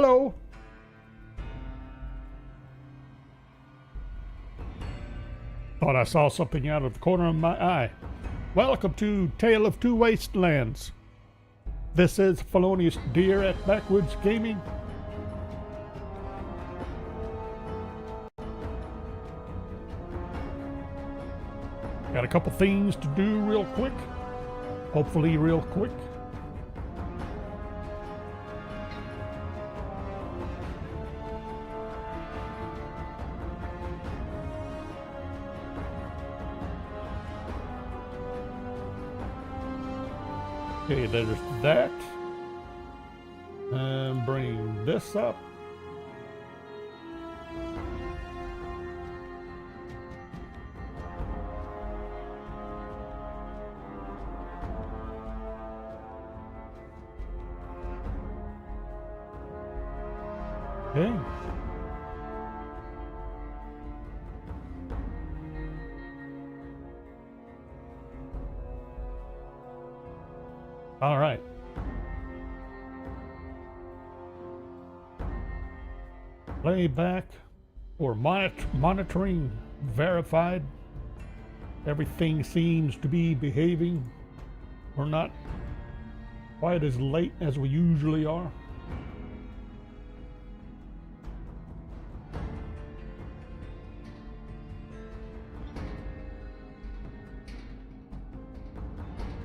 Hello. Thought I saw something out of the corner of my eye. Welcome to Tale of Two Wastelands. This is Felonious Deer at Backwoods Gaming. Got a couple things to do real quick. Hopefully real quick. Okay, there's that. And bring this up. Okay. All right. Playback or monitoring verified. Everything seems to be behaving. We're not quite as late as we usually are.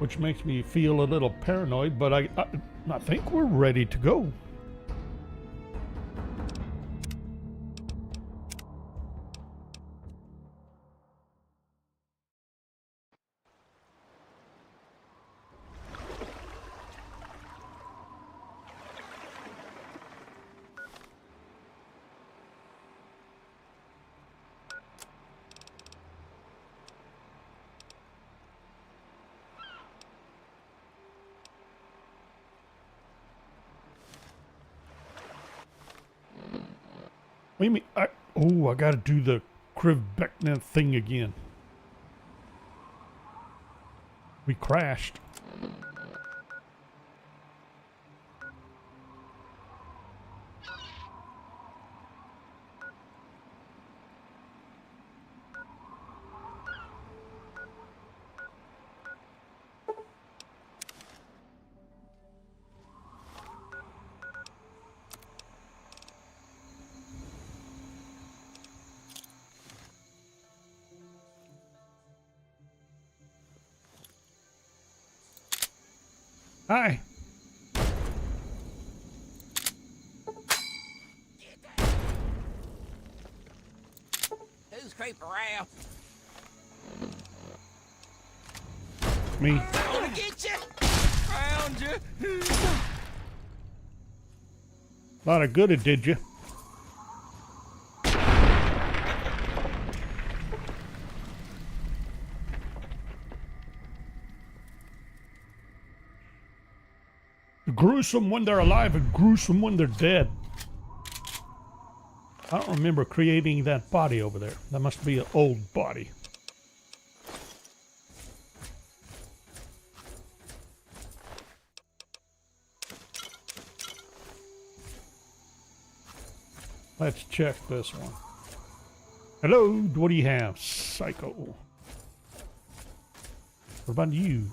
Which makes me feel a little paranoid, but I think we're ready to go. Wait a minute. I gotta do the Krivbekna thing again. We crashed. Hi. Who's creeping around? Me. I'm gonna get you! Found you! A lot of good it did you. Gruesome when they're alive and gruesome when they're dead. I don't remember creating that body over there. That must be an old body. Let's check this one. Hello, what do you have? Psycho. What about you?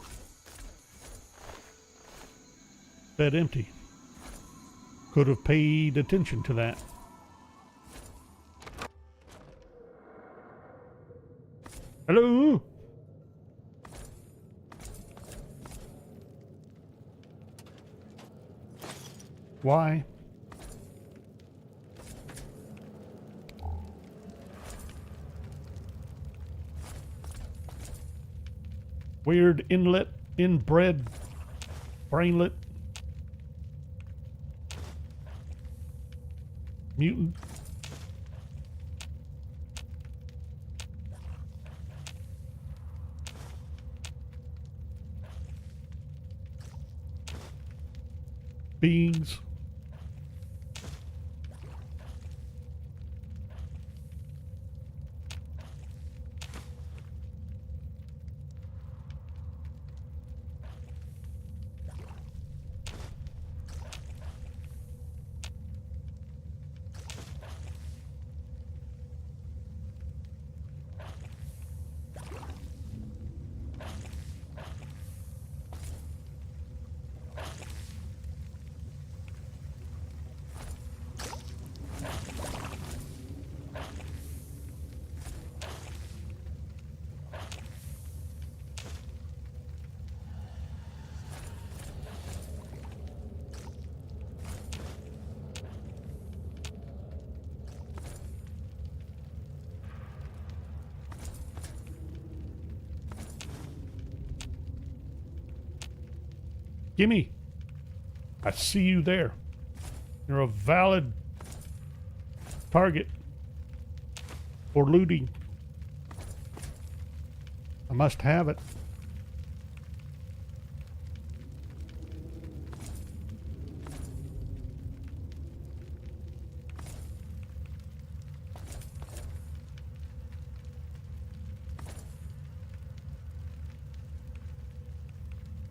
Bed empty. Could have paid attention to that. Hello? Why? Weird inlet, inbred, brainlet. Mutant. Beings. Gimme. I see you there. You're a valid target for looting. I must have it.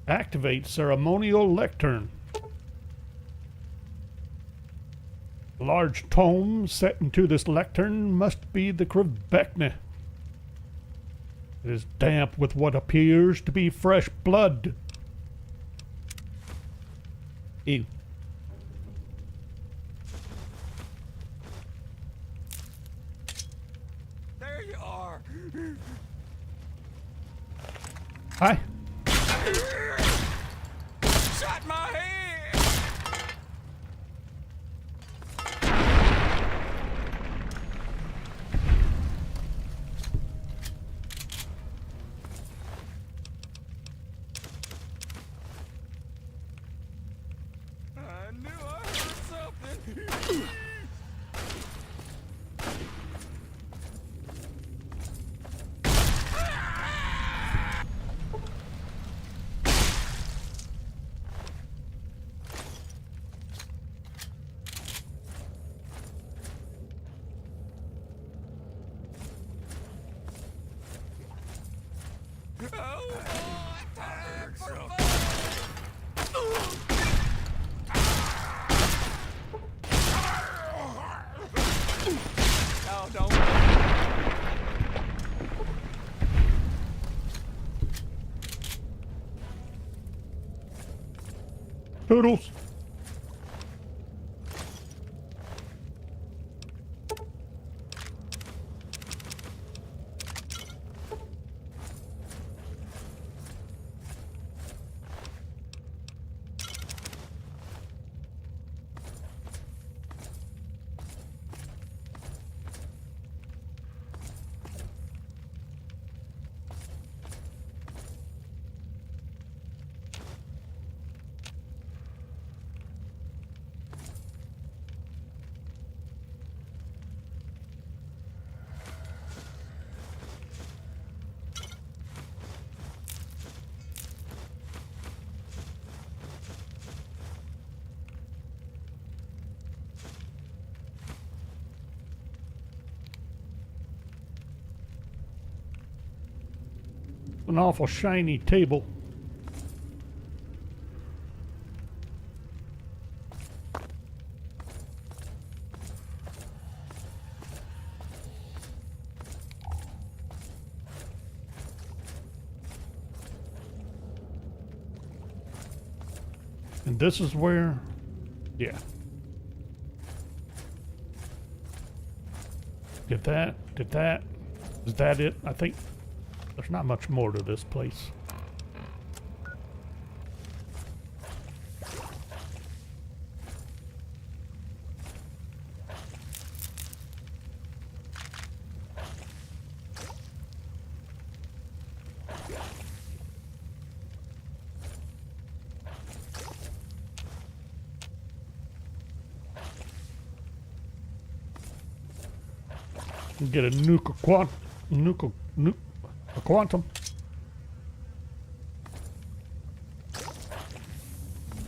Activate ceremonial lectern. A large tome set into this lectern must be the Krivbekne. It is damp with what appears to be fresh blood. Ew. There you are. Hi. Shot my head. I knew I heard something. Oh, boy, time for fun. Oh, don't. Toodles. An awful shiny table. And this is where, yeah. Did that, is that it? I think there's not much more to this place. Get a a quantum.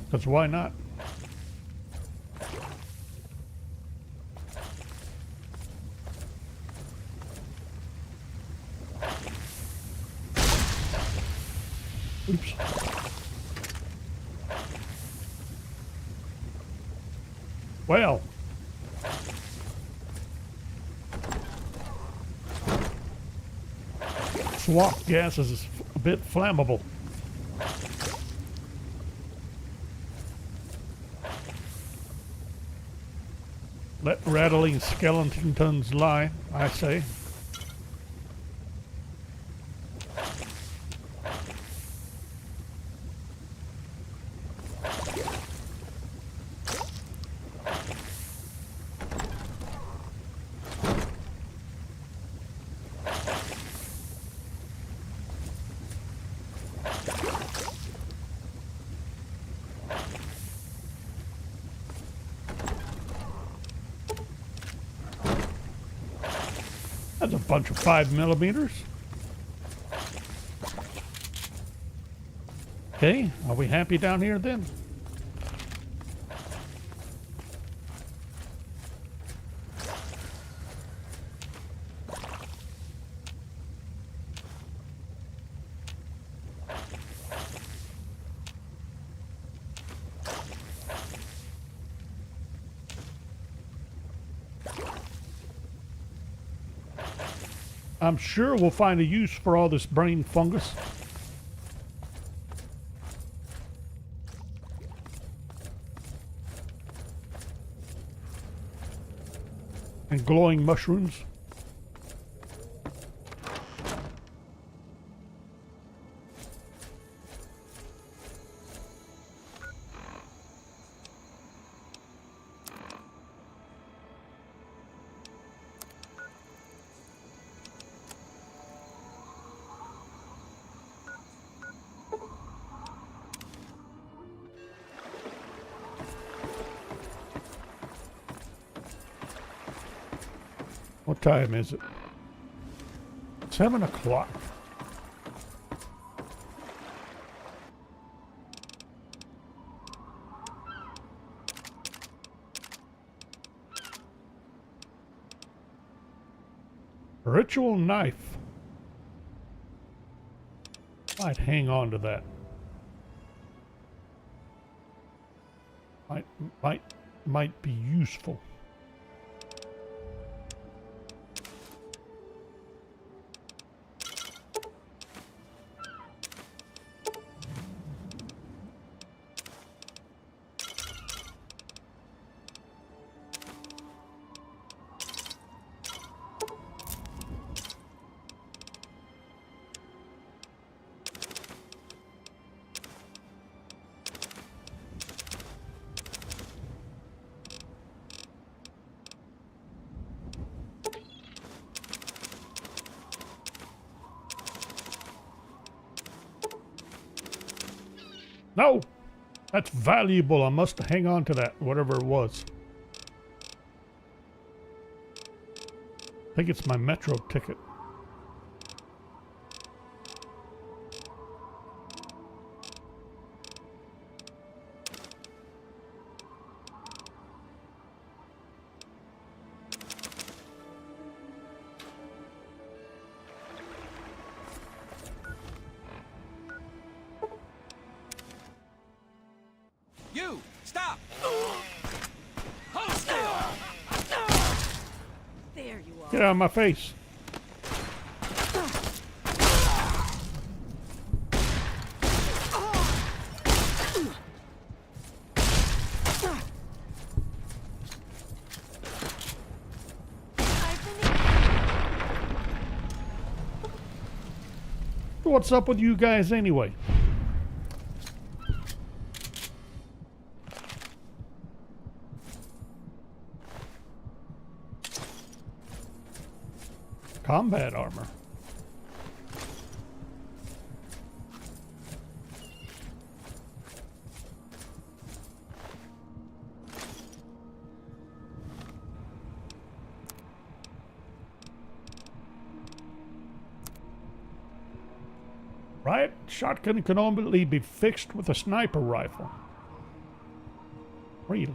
Because why not? Oops. Well. Swamp gas is a bit flammable. Let rattling skeletons lie, I say. Bunch of 5mm. Okay, are we happy down here then? I'm sure we'll find a use for all this brain fungus. And glowing mushrooms. What time is it? 7 o'clock. Ritual knife. Might hang on to that. Might be useful. No! That's valuable. I must hang on to that, whatever it was. I think it's my metro ticket. You! Stop! Hold still! There you are. Get out of my face. What's up with you guys anyway? Combat armor. Right? Shotgun can only be fixed with a sniper rifle. Really?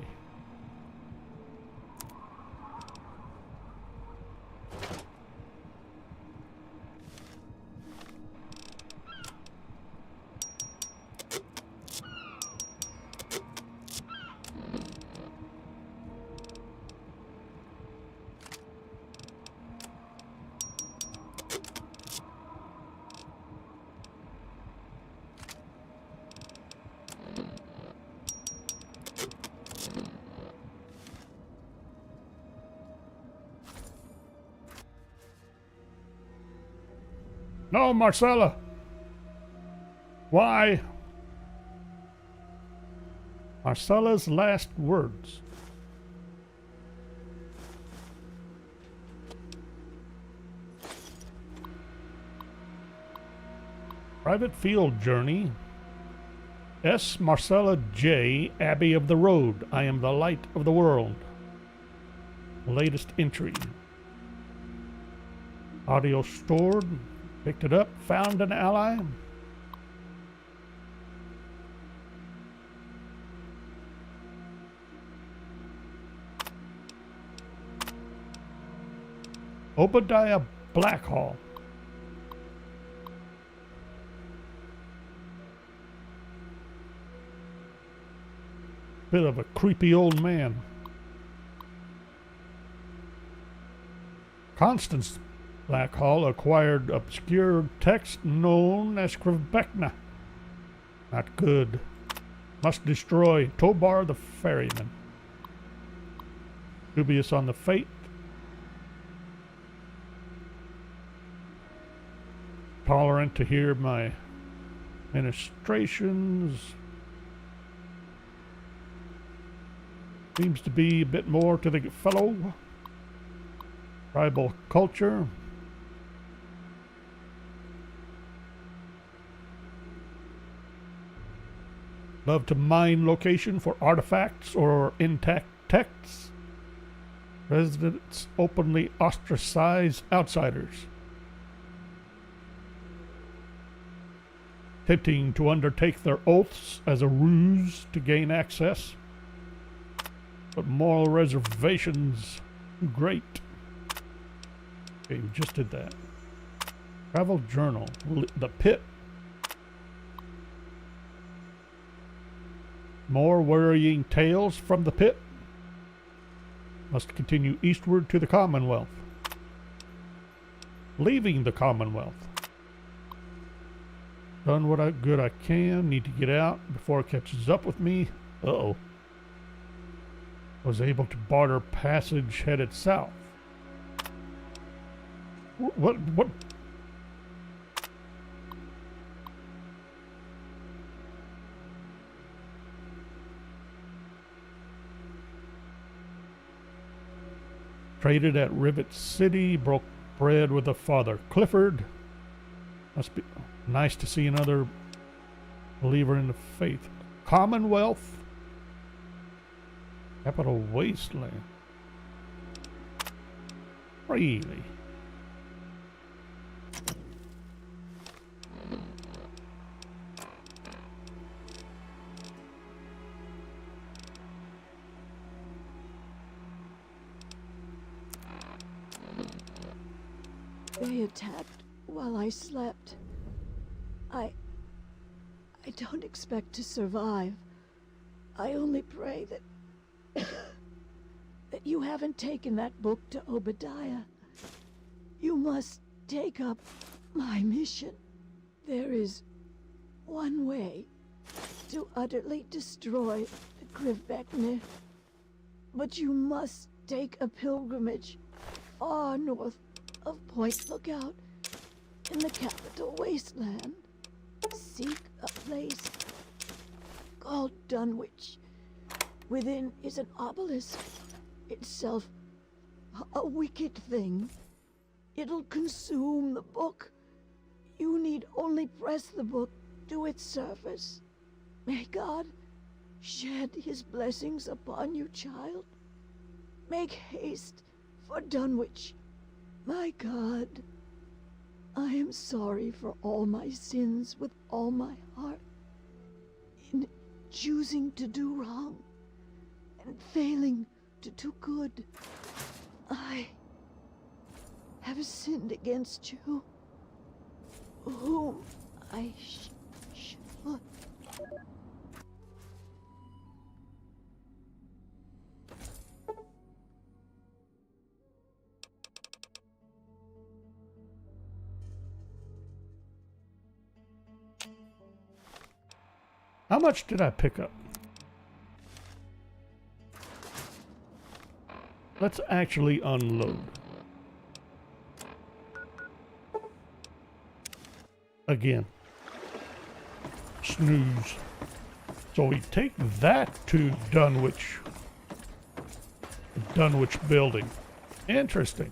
No, Marcella. Why? Marcella's last words. Private field journey. S. Marcella J. Abbey of the Road. I am the light of the world. Latest entry. Audio stored. Picked it up. Found an ally. Obadiah Blackhall. Bit of a creepy old man. Constance Blackhall acquired obscure text known as Krivbekna. Not good. Must destroy Tobar the ferryman. Dubious on the fate. Tolerant to hear my ministrations. Seems to be a bit more to the fellow. Tribal culture. Love to mine location for artifacts or intact texts. Residents openly ostracize outsiders. Attempting to undertake their oaths as a ruse to gain access. But moral reservations, great. Okay, we just did that. Travel journal, the pit. More worrying tales from the pit. Must continue eastward to the Commonwealth. Leaving the Commonwealth. Done what good I can. Need to get out before it catches up with me. Uh-oh. Was able to barter passage headed south. What? Traded at Rivet City. Broke bread with a Father Clifford. Must be nice to see another believer in the faith. Commonwealth. Capital Wasteland. Really? They attacked while I slept. I don't expect to survive. I only pray that that you haven't taken that book to Obadiah. You must take up my mission. There is one way to utterly destroy the Krivbekna, but you must take a pilgrimage far north of Point Lookout in the capital Wasteland. Seek a place called Dunwich. Within is an obelisk, itself a wicked thing. It'll consume the book. You need only press the book to its surface. May God shed his blessings upon you, child. Make haste for Dunwich. My God, I am sorry for all my sins with all my heart. In choosing to do wrong and failing to do good, I have sinned against you, whom I should. How much did I pick up? Let's actually unload. Again. Snooze. So we take that to Dunwich. The Dunwich building. Interesting.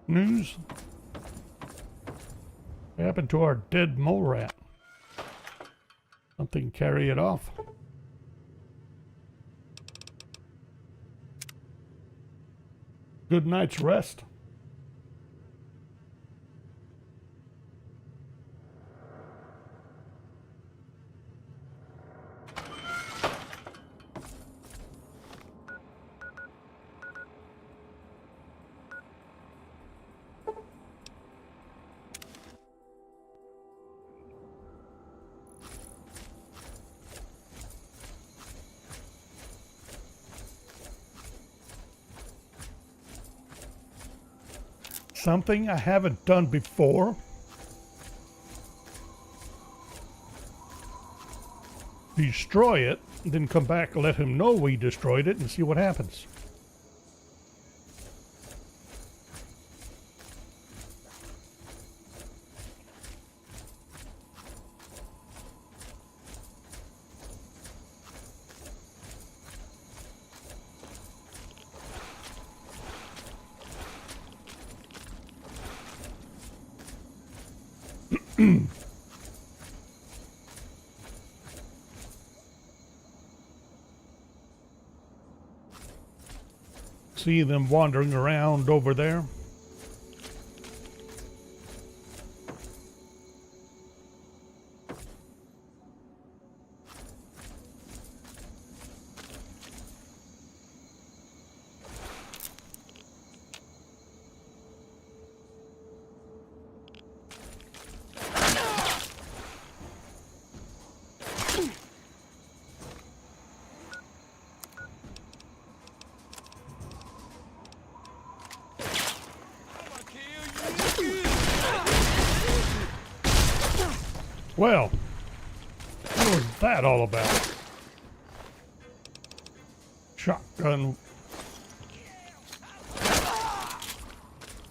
News? What happened to our dead mole rat? Something carry it off. Good night's rest. Something I haven't done before. Destroy it, then come back, let him know we destroyed it, and see what happens. See them wandering around over there. Well, what was that all about? Shotgun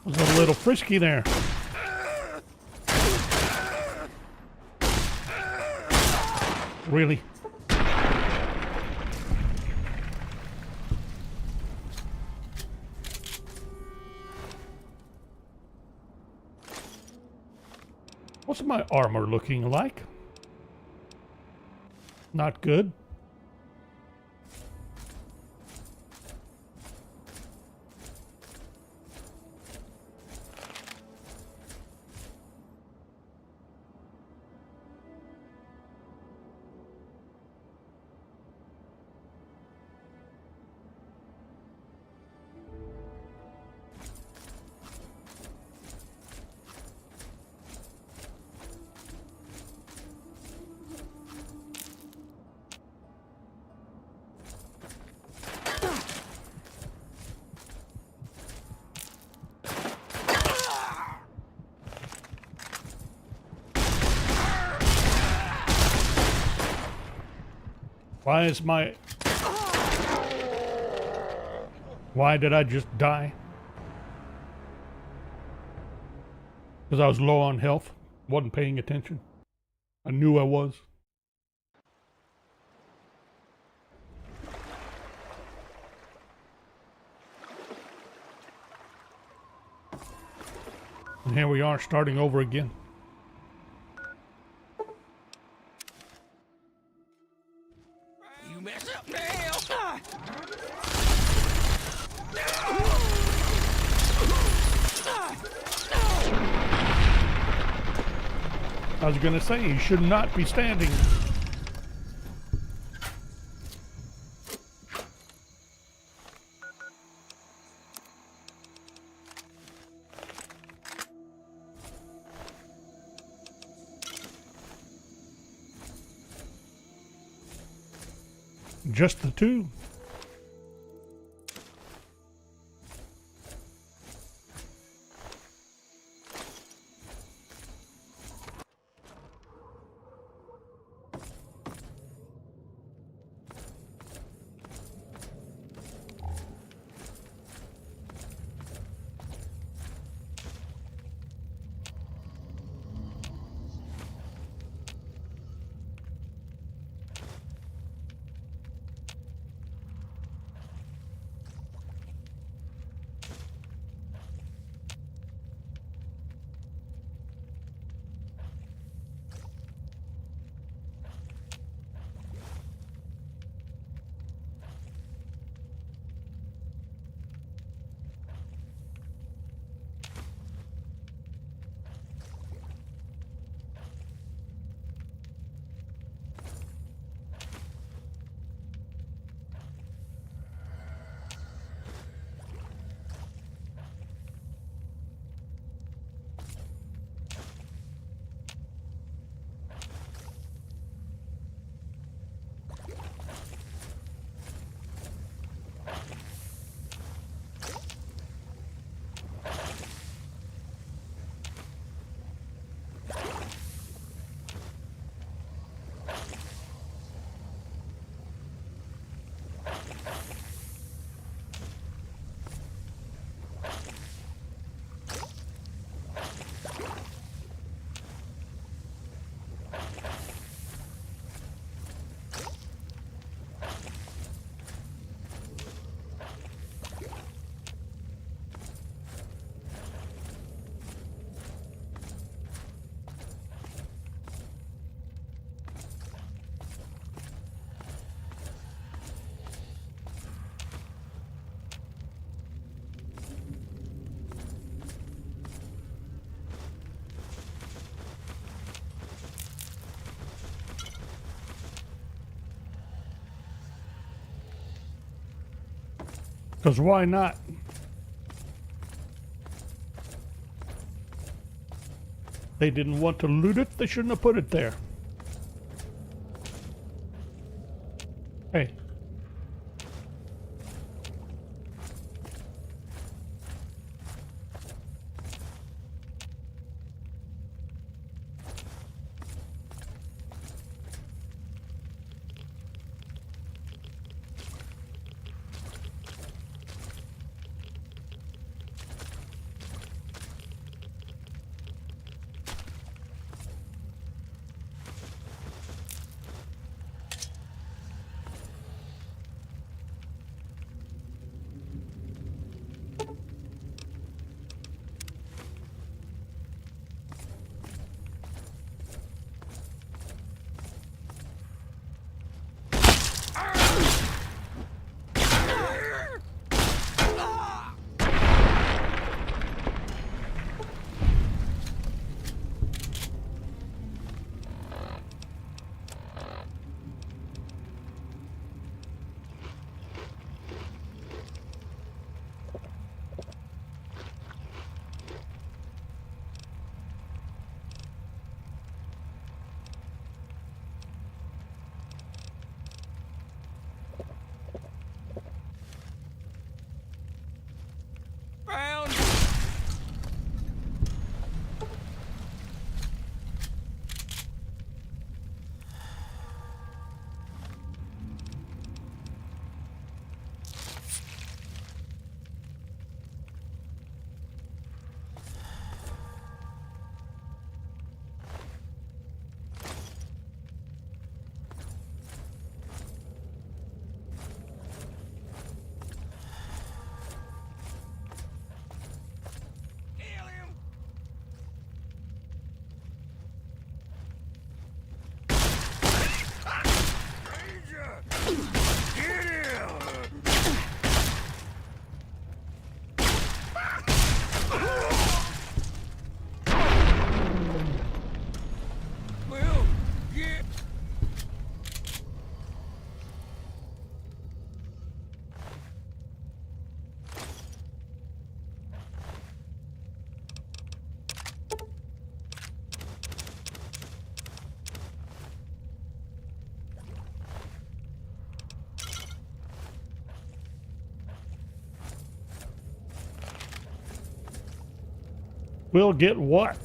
was a little frisky there. Really? What's my armor looking like? Not good. Why is my... Why did I just die? Because I was low on health. Wasn't paying attention. I knew I was. And here we are starting over again. You mess up now! I was gonna say, you should not be standing. Just the two. Because why not? They didn't want to loot it. They shouldn't have put it there. Hey. Found. Kill him. Ranger, get him. Well, get. We'll get what?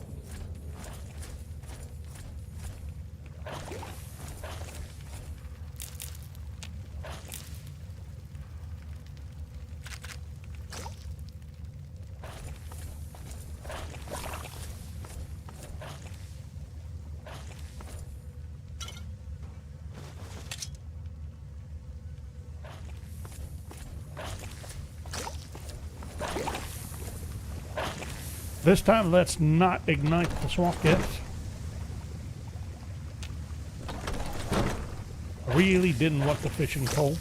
This time, let's not ignite the swamp gas. I really didn't want the fishing pole.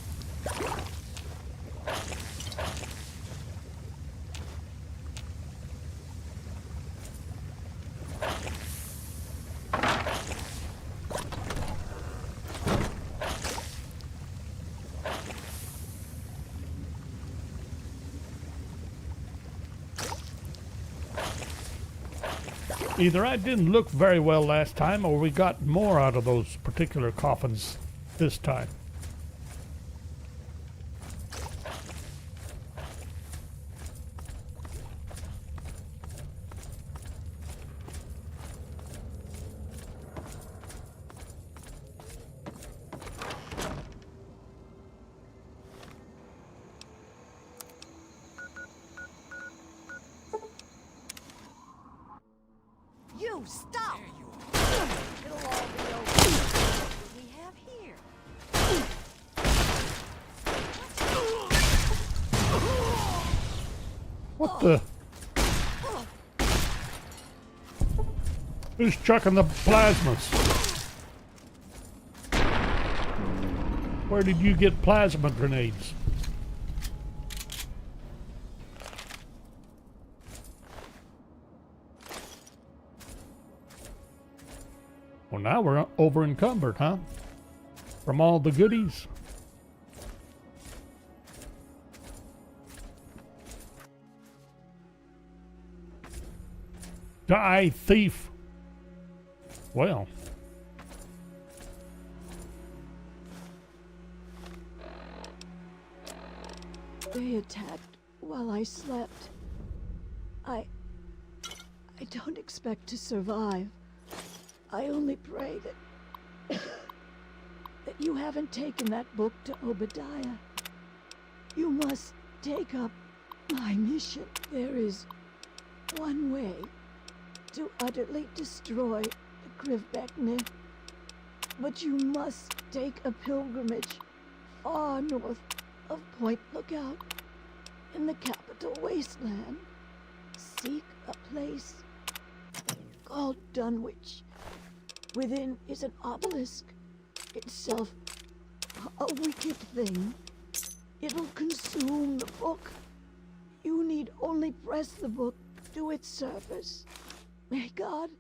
Either I didn't look very well last time, or we got more out of those particular coffins this time. You stop! There you are. It'll all be over. What we have here. What the? Who's chucking the plasmas? Where did you get plasma grenades? Well, now we're over encumbered, huh? From all the goodies. Die, thief! Well. They attacked while I slept. I don't expect to survive. I only pray that that you haven't taken that book to Obadiah. You must take up my mission. There is one way to utterly destroy the Krivbekne, but you must take a pilgrimage far north of Point Lookout in the capital Wasteland. Seek a place called Dunwich. Within is an obelisk, itself a wicked thing. It'll consume the book. You need only press the book to its surface. May God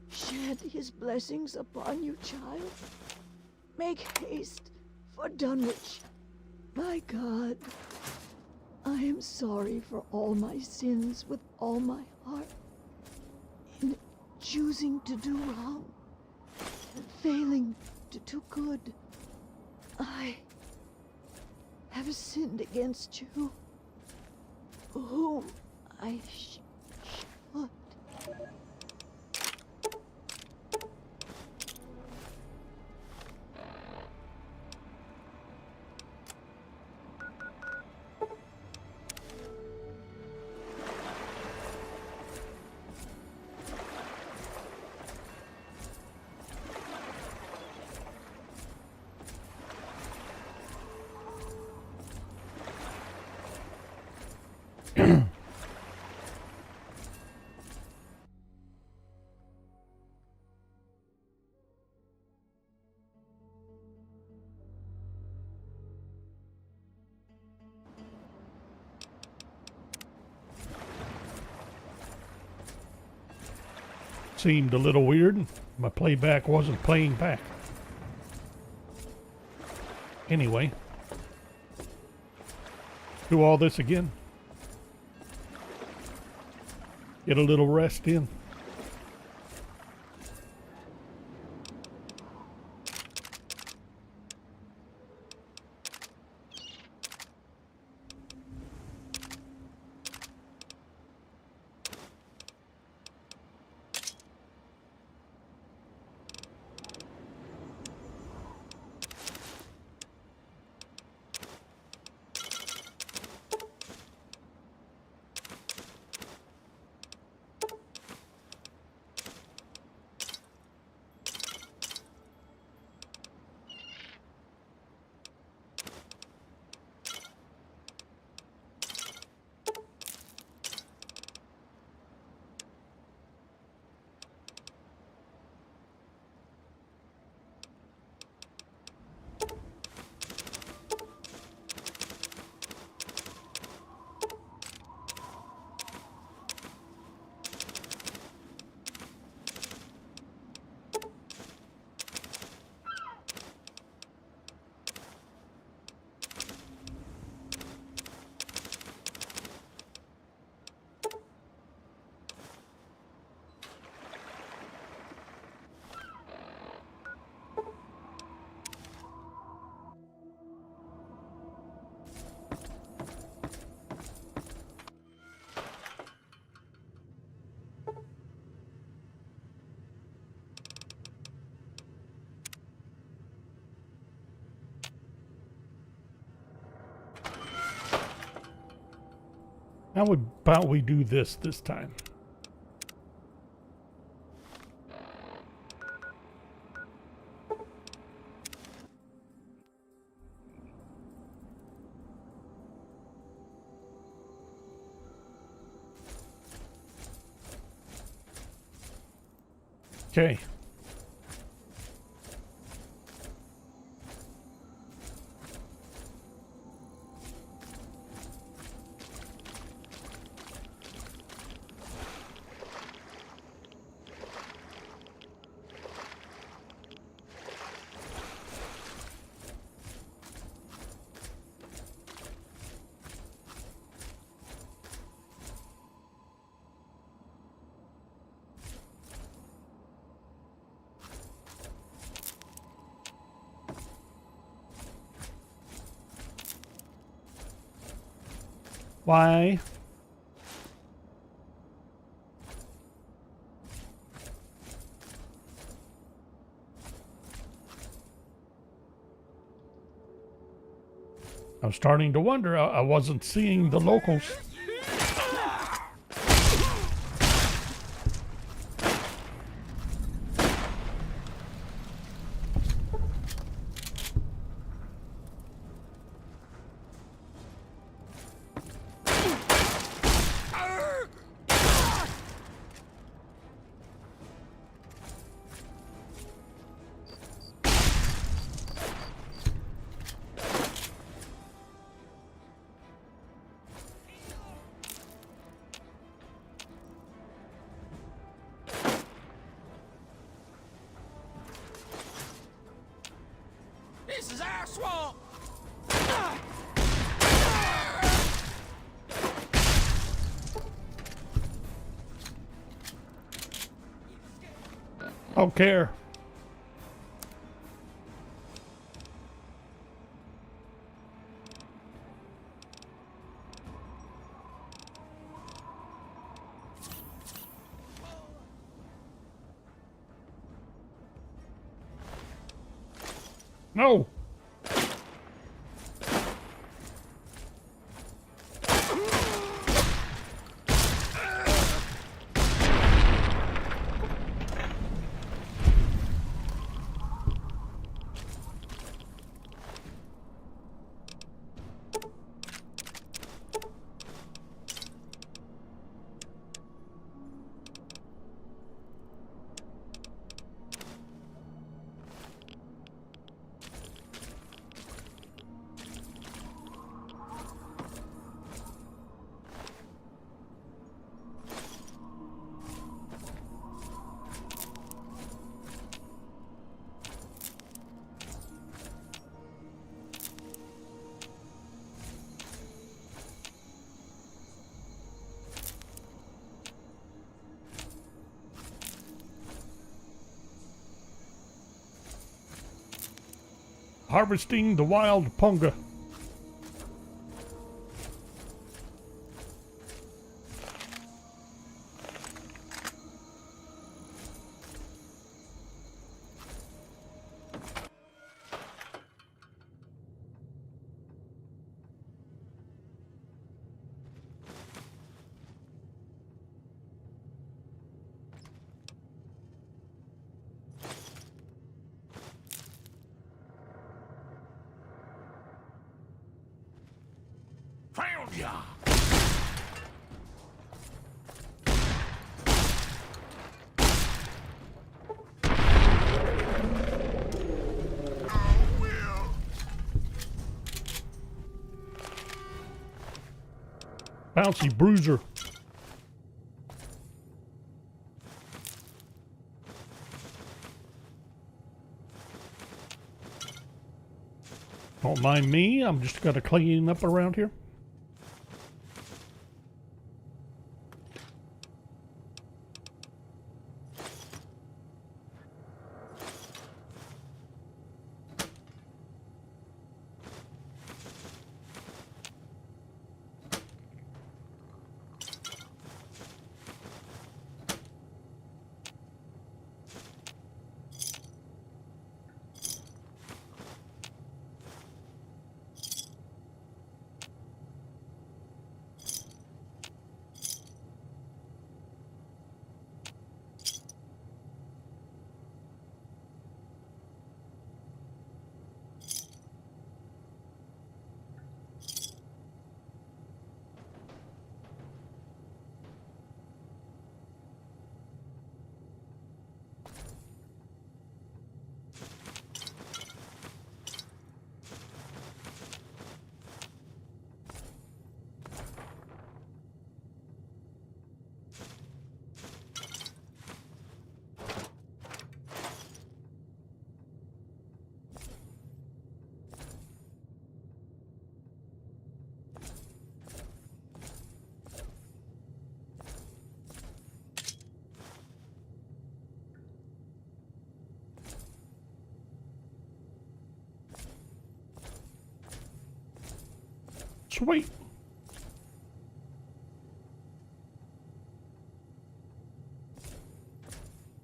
shed his blessings upon you, child. Make haste for Dunwich. My God, I am sorry for all my sins with all my heart. In choosing to do wrong and failing to do good, I have sinned against you, whom I should. Seemed a little weird. My playback wasn't playing back. Anyway, do all this again. Get a little rest in. How about we do this time? Okay. Why? I was starting to wonder. I wasn't seeing the locals. This is our swamp. Don't care. No. Harvesting the wild punga. Found ya. Bouncy bruiser. Don't mind me. I'm just gonna clean up around here. Sweet.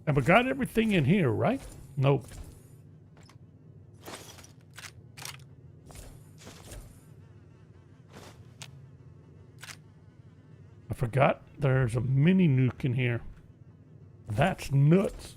And we got everything in here, right? Nope. I forgot there's a mini nuke in here. That's nuts.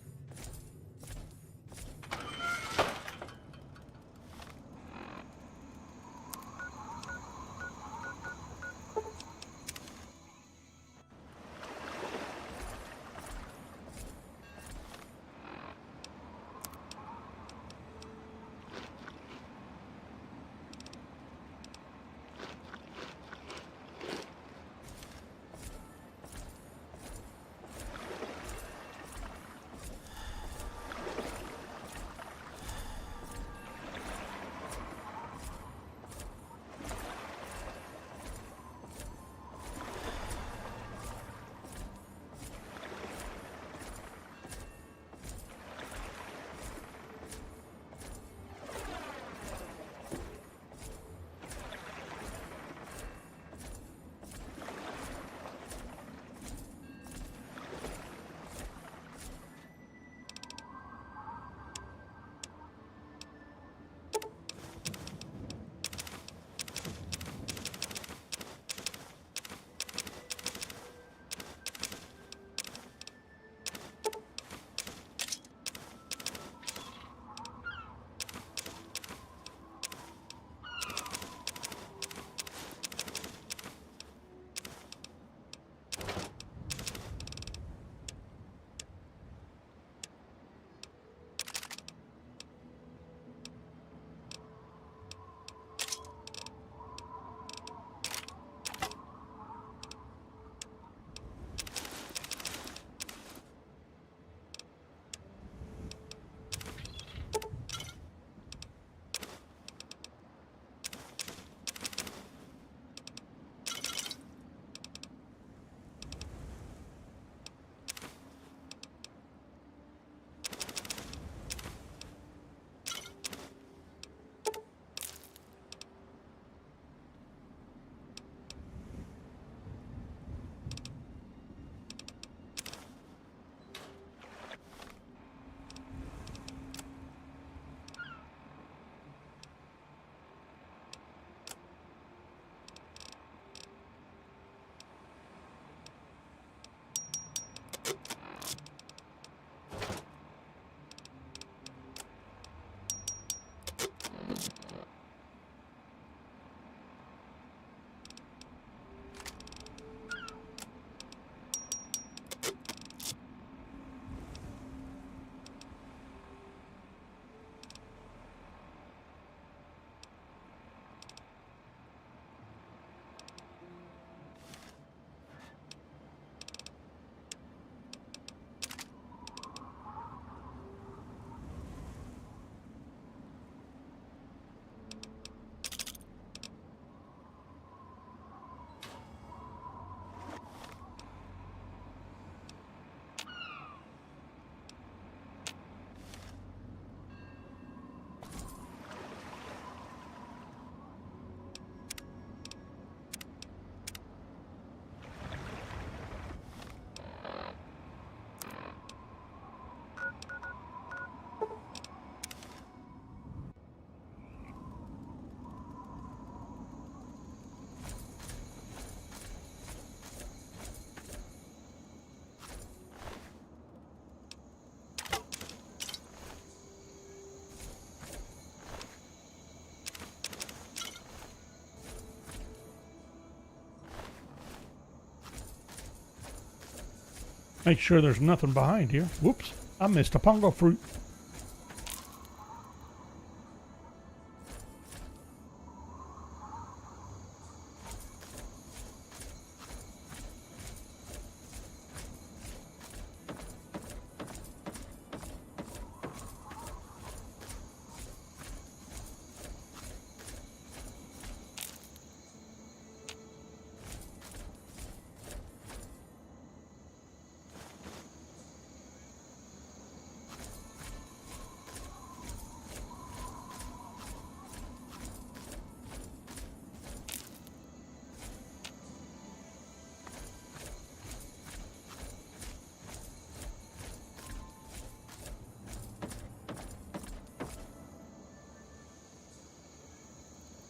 Make sure there's nothing behind here. Whoops, I missed a pongo fruit.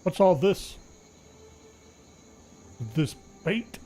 What's all this? This bait?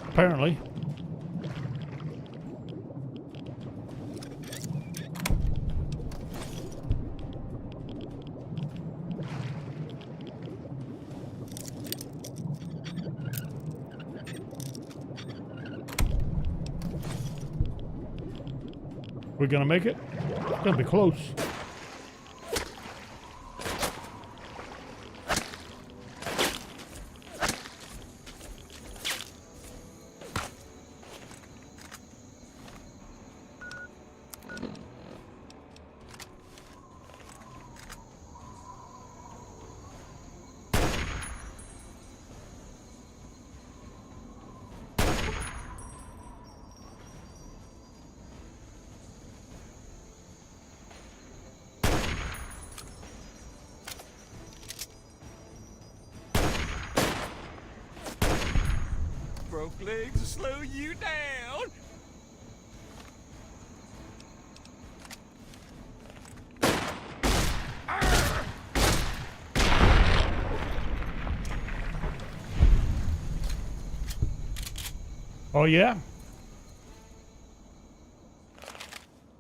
Apparently. We're gonna make it? It's gonna be close. Broke legs will slow you down. Oh yeah?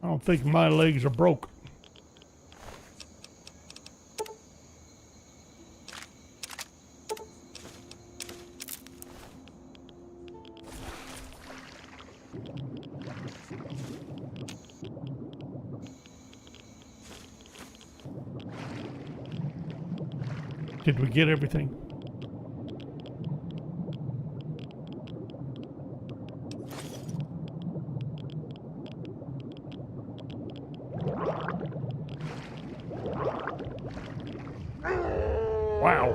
I don't think my legs are broke. Did we get everything? Wow.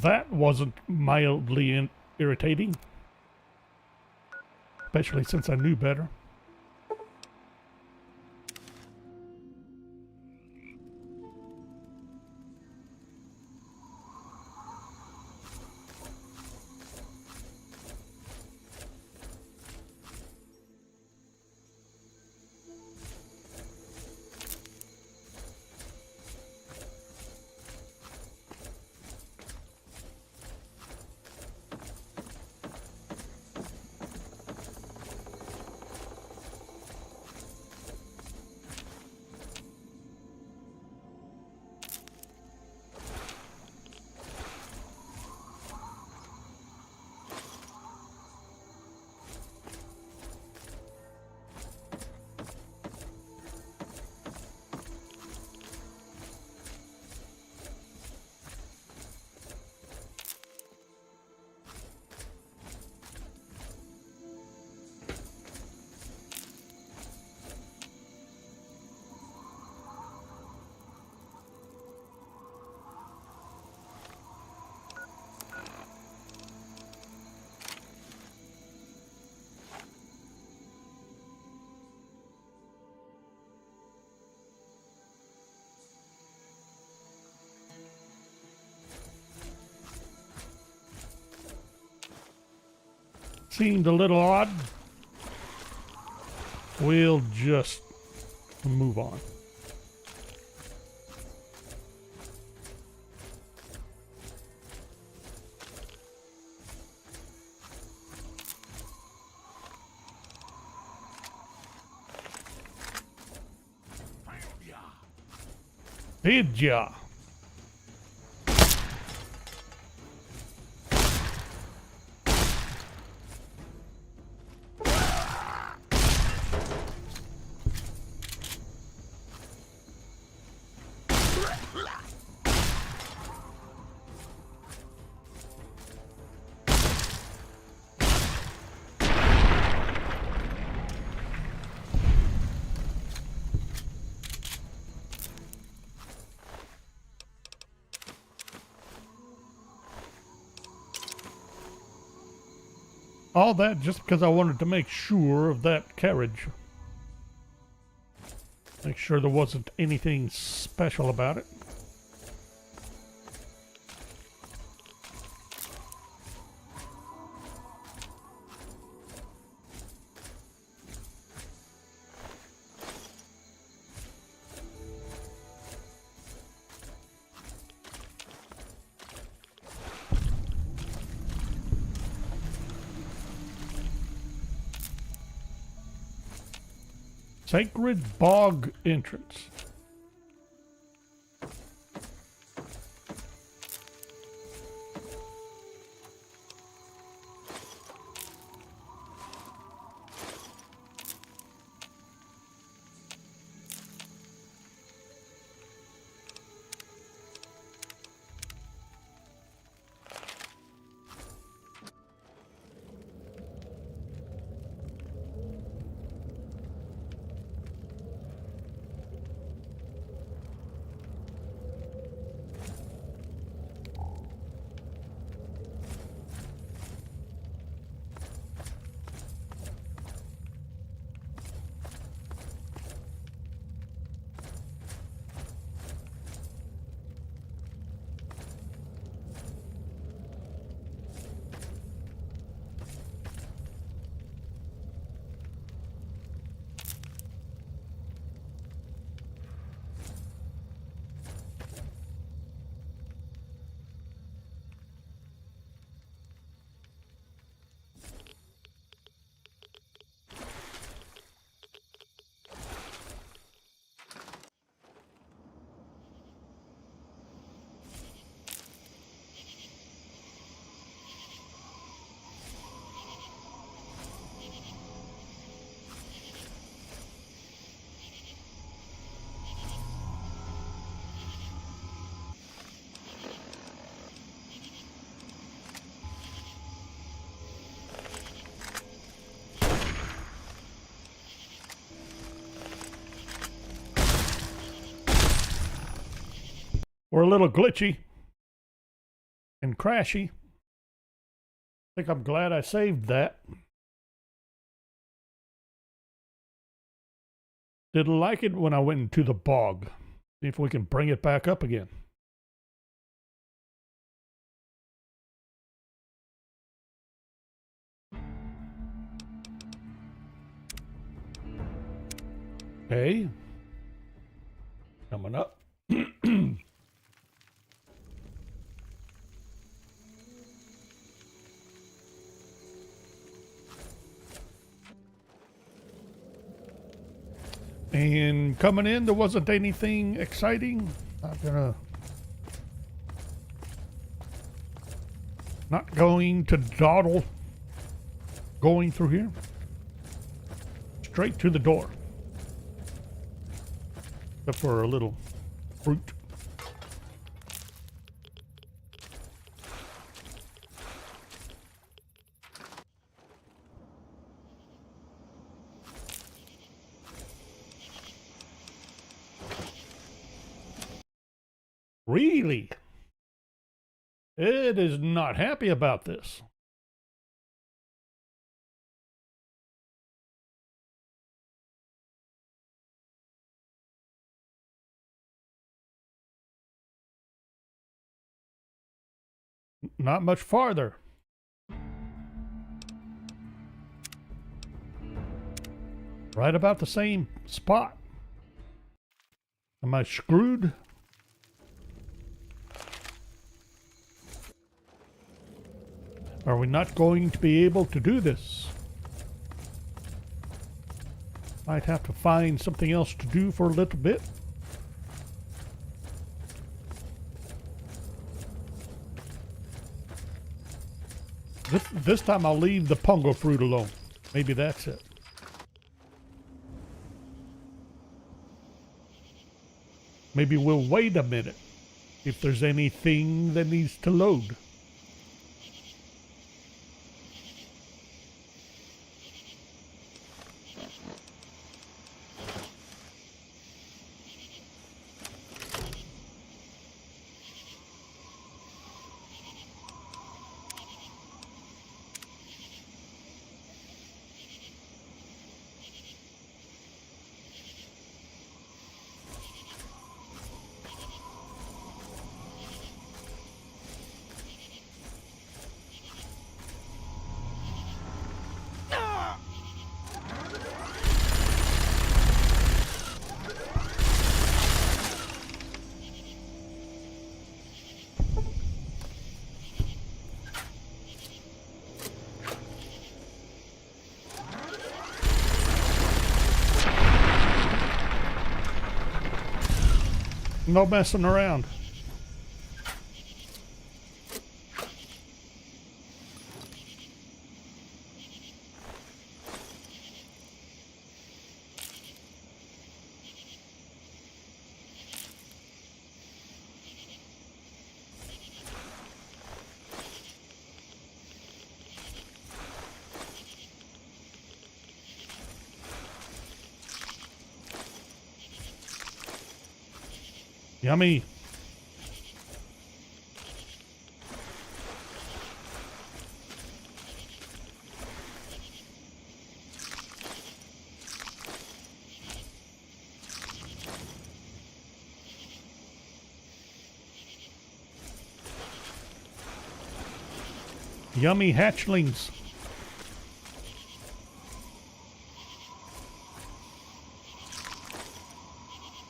That wasn't mildly irritating. Especially since I knew better. Seemed a little odd. We'll just move on. Did ya? All that just because I wanted to make sure of that carriage. Make sure there wasn't anything special about it. Sacred Bog entrance. We're a little glitchy and crashy. I think I'm glad I saved that. Didn't like it when I went into the bog. See if we can bring it back up again. Okay. Coming up. And coming in, there wasn't anything exciting. Not going to dawdle going through here. Straight to the door. Except for a little fruit. Really? It is not happy about this. Not much farther. Right about the same spot. Am I screwed? Are we not going to be able to do this? Might have to find something else to do for a little bit. This time I'll leave the pongo fruit alone. Maybe that's it. Maybe we'll wait a minute if there's anything that needs to load. No messing around. Yummy. Yummy hatchlings.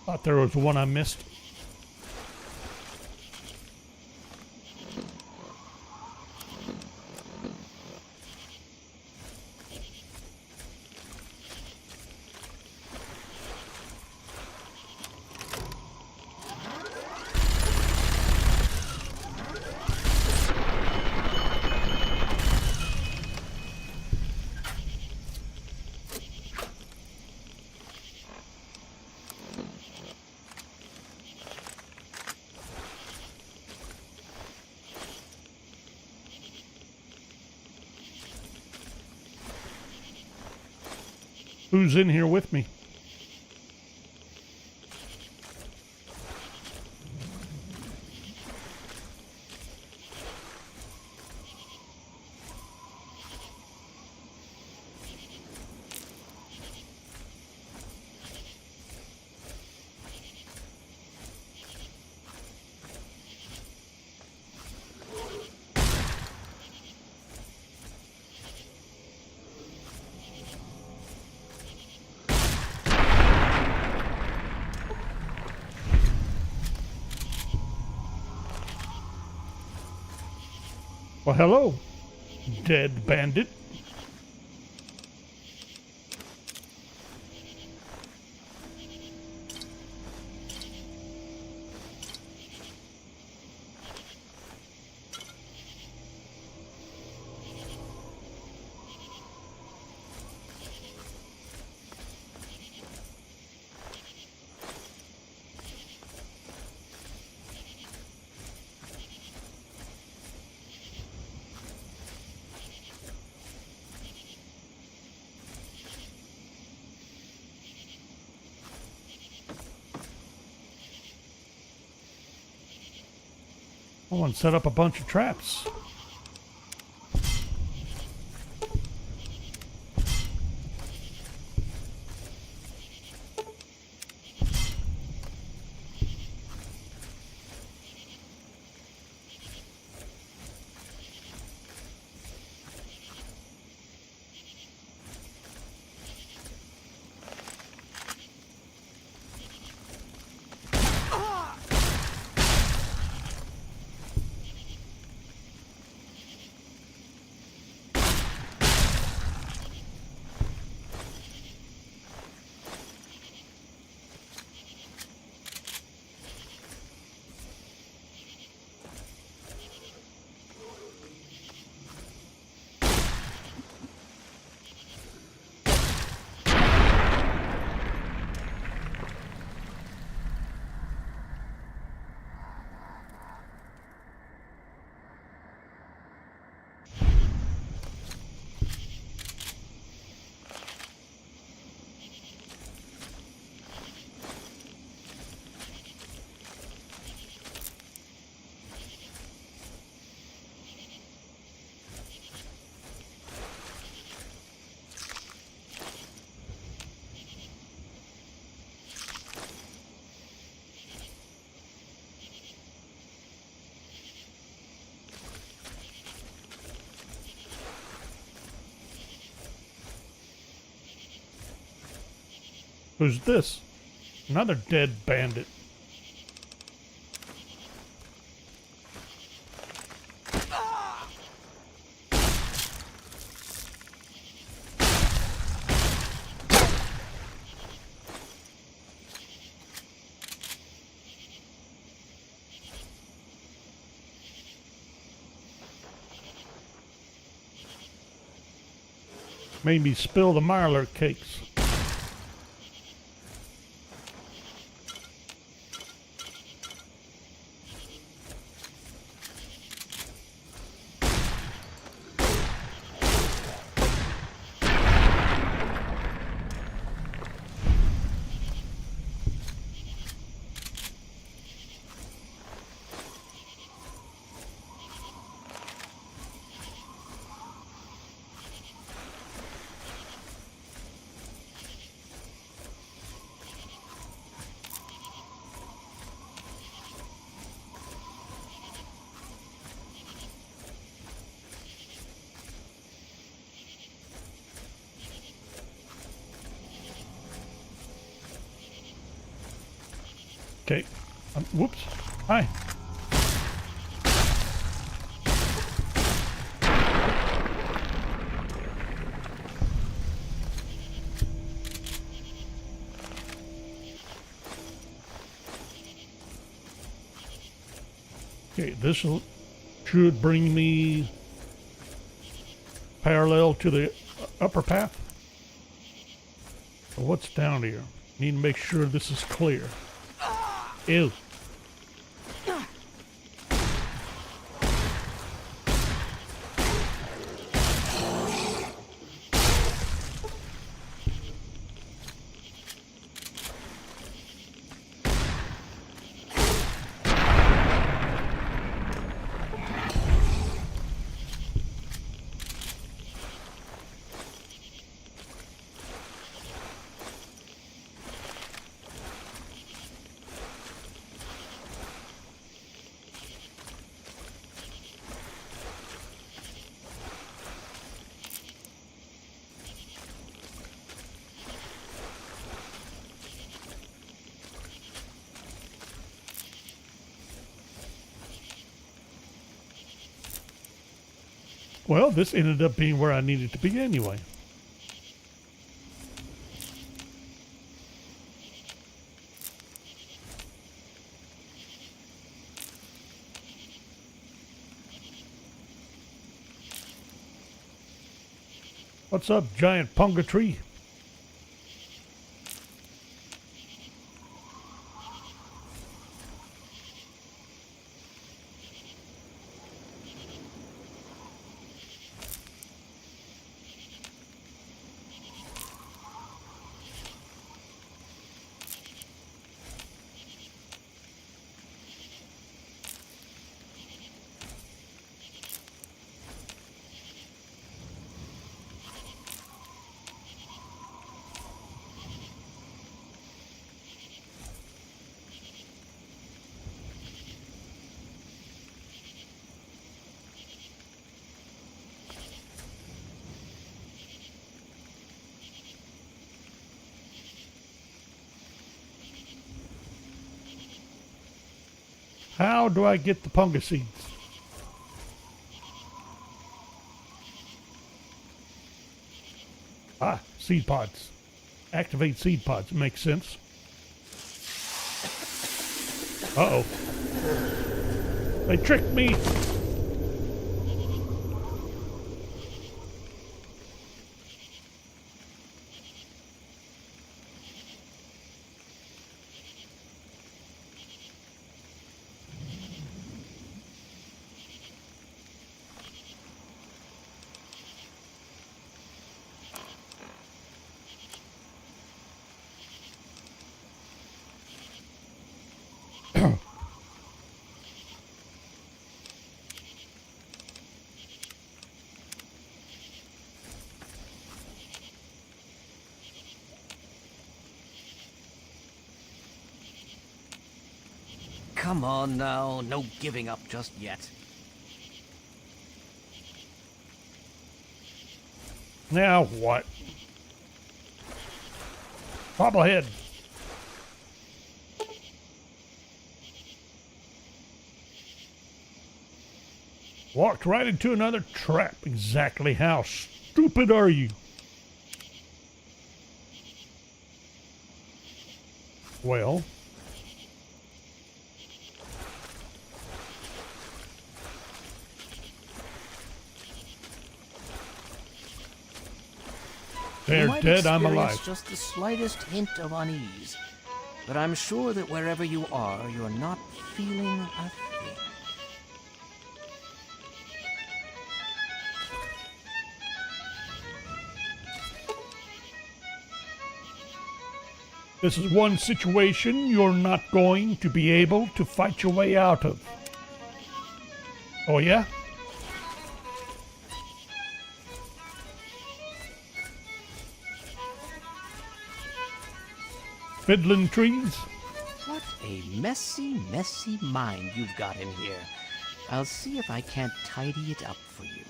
Thought there was one I missed. Who's in here with me? Well, hello, dead bandit. I want to set up a bunch of traps. Who's this? Another dead bandit. Made me spill the Mirelurk cakes. Okay. Whoops. Hi. Okay, this should bring me parallel to the upper path. So what's down here? Need to make sure this is clear. Ew. Well, this ended up being where I needed to be anyway. What's up, giant punga tree? How do I get the punga seeds? Ah, seed pods. Activate seed pods. Makes sense. Uh-oh. They tricked me. Come on now, no giving up just yet. Now what? Bobblehead. Walked right into another trap. Exactly how stupid are you? Well, They're You might dead, I'm experience alive. just the slightest hint of unease, but I'm sure that wherever you are, you're not feeling a thing. This is one situation you're not going to be able to fight your way out of. Oh, yeah? Fiddling trees? What a messy, messy mind you've got in here. I'll see if I can't tidy it up for you.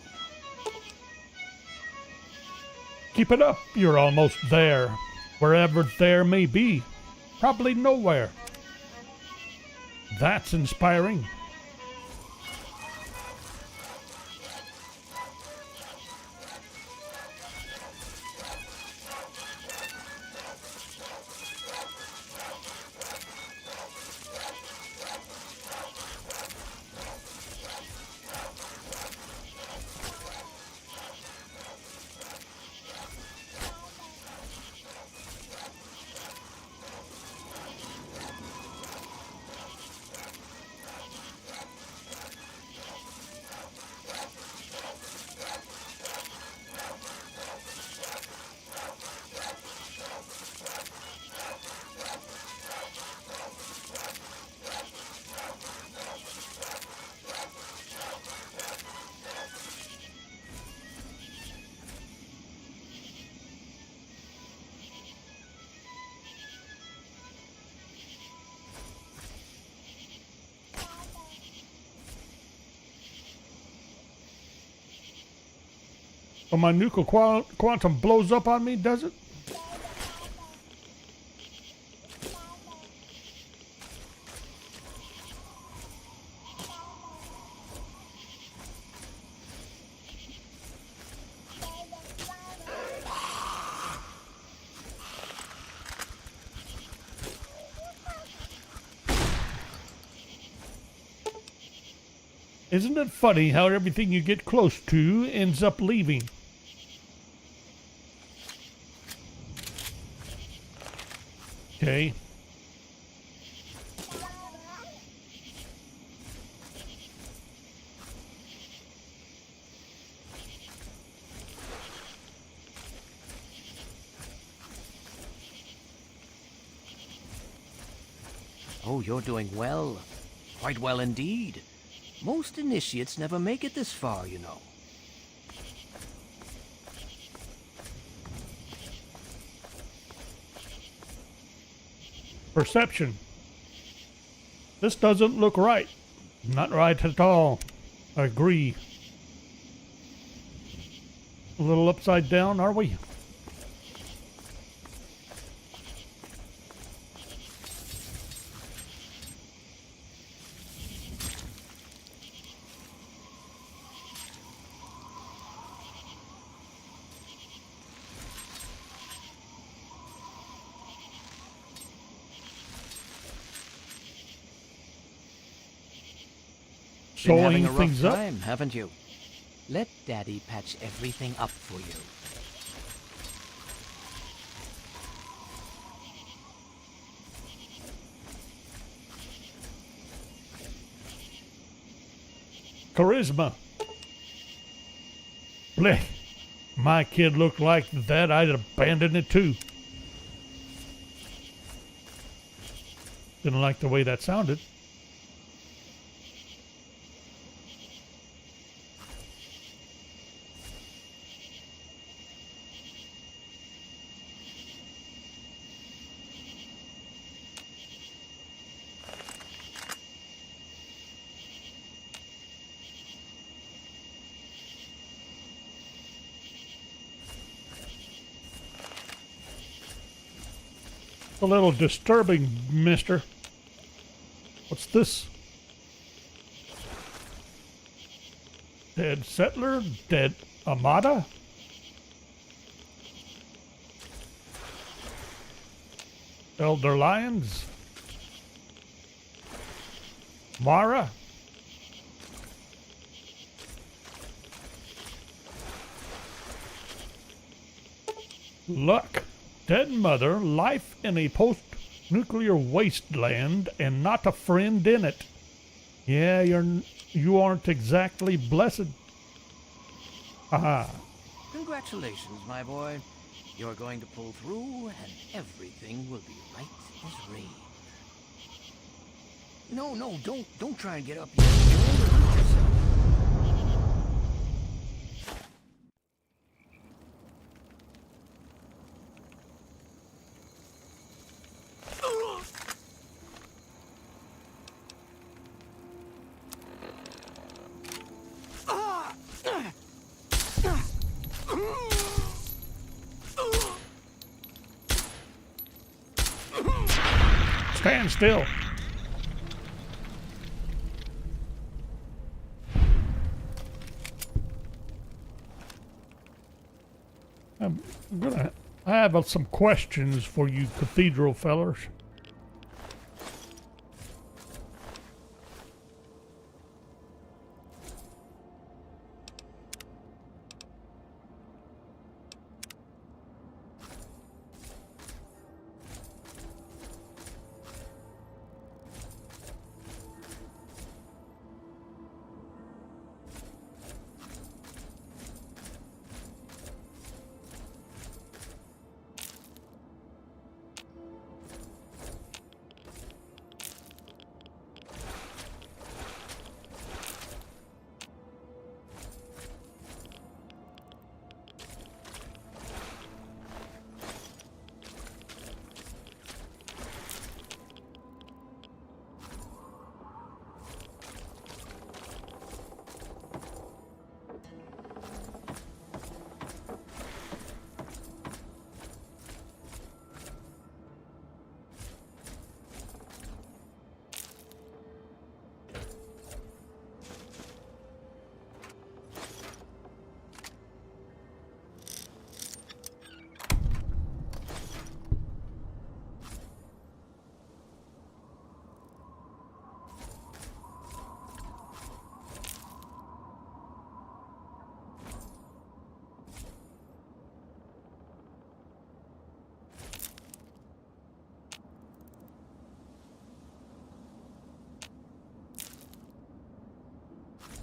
Keep it up. You're almost there. Wherever there may be. Probably nowhere. That's inspiring. When my nuclear quantum blows up on me, does it? Isn't it funny how everything you get close to ends up leaving? Okay. Oh, you're doing well. Quite well indeed. Most initiates never make it this far, you know. Perception. This doesn't look right. Not right at all. I agree. A little upside down, are we? Been having Sewing a rough things up. time, haven't you? Let Daddy patch everything up for you. Charisma. Blech. My kid looked like that, I'd abandon it too. Didn't like the way that sounded. A little disturbing, mister. What's this? Dead settler? Dead Amada? Elder Lions? Mara? Luck. Dead mother, life in a post-nuclear wasteland, and not a friend in it. Yeah, you aren't exactly blessed. Haha. Congratulations, my boy. You're going to pull through, and everything will be right as rain. No, don't try and get up yet. You'll only hurt yourself. Stand still. I have some questions for you cathedral fellers.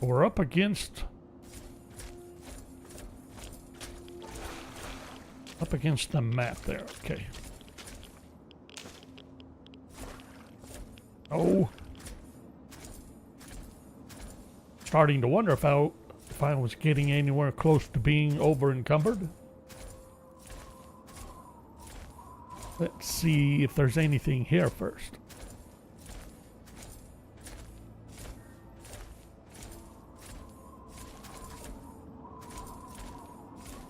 We're up against the map there. Okay. Oh. Starting to wonder if I was getting anywhere close to being over encumbered. Let's see if there's anything here first.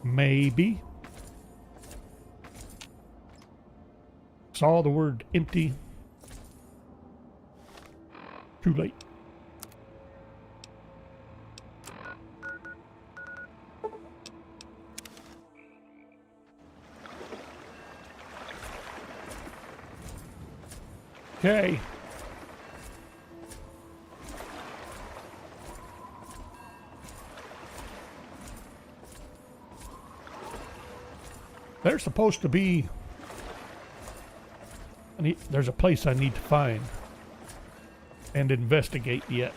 Maybe. Saw the word empty. Too late. Okay. There's supposed to be... there's a place I need to find and investigate yet.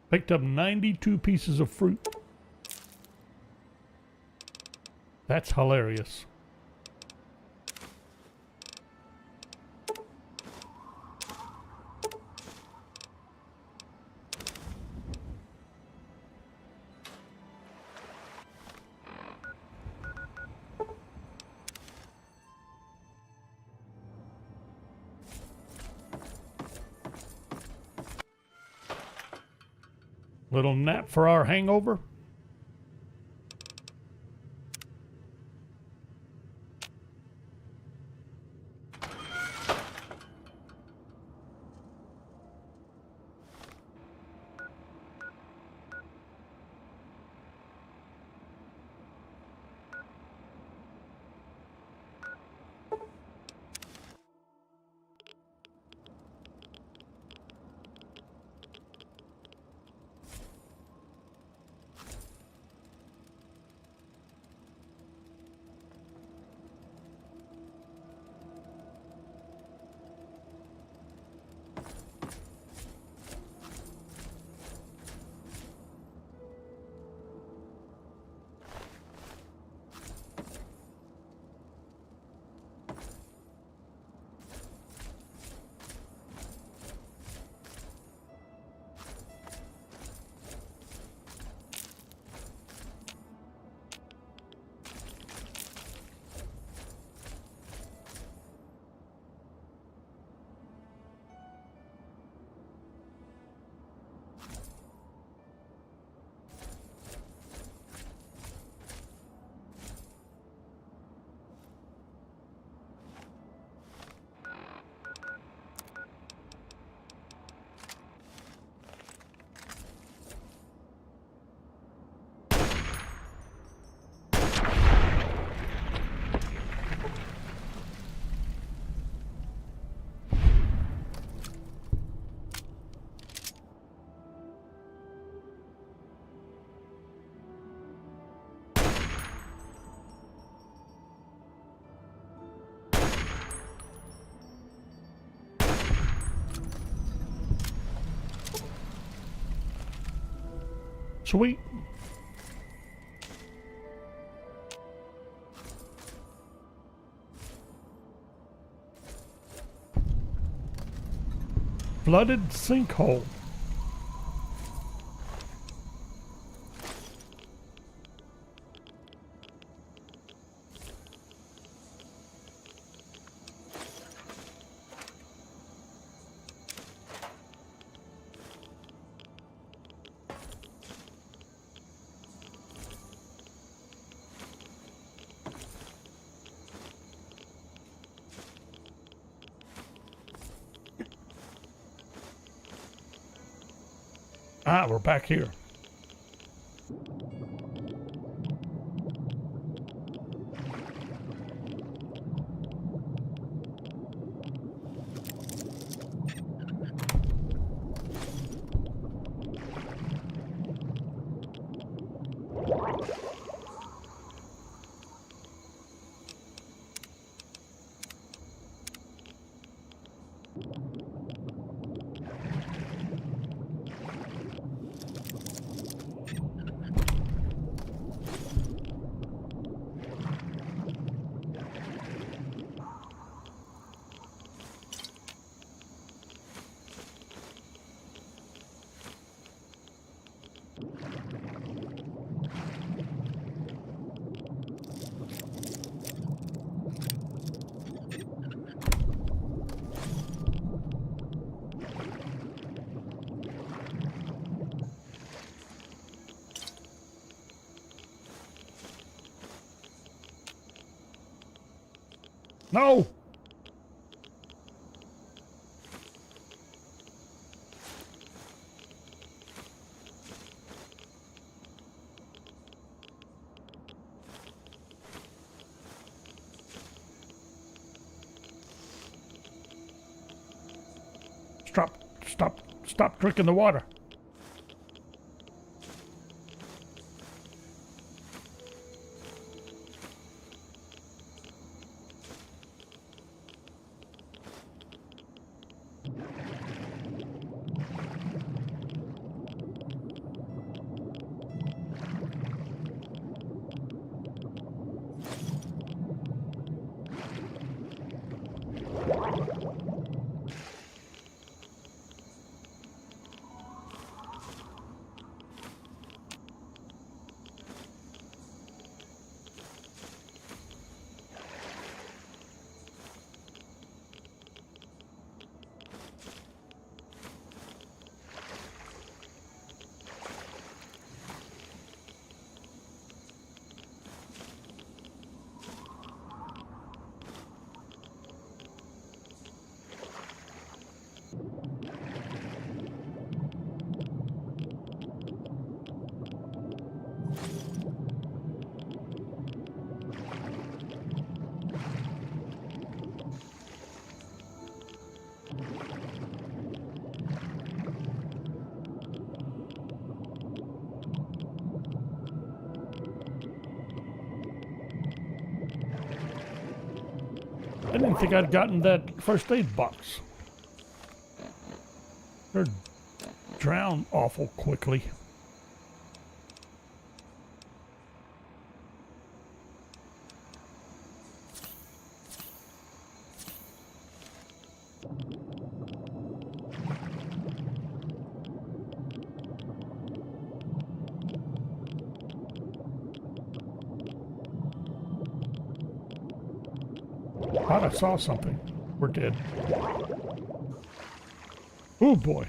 Picked up 92 pieces of fruit. That's hilarious. Little nap for our hangover. Sweet. Flooded sinkhole. Ah, we're back here. No! Stop drinking the water. I didn't think I'd gotten that first aid box. They're drown awful quickly. Thought I saw something. We're dead. Oh boy.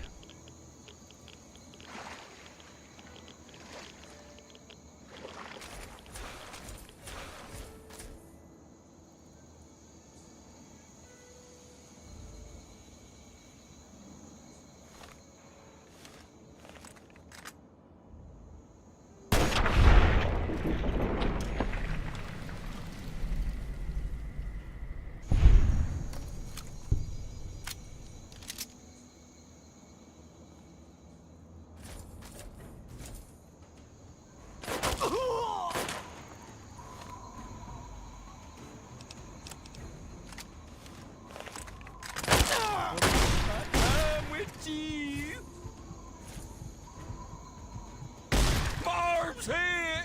I'm with you. Barb's head.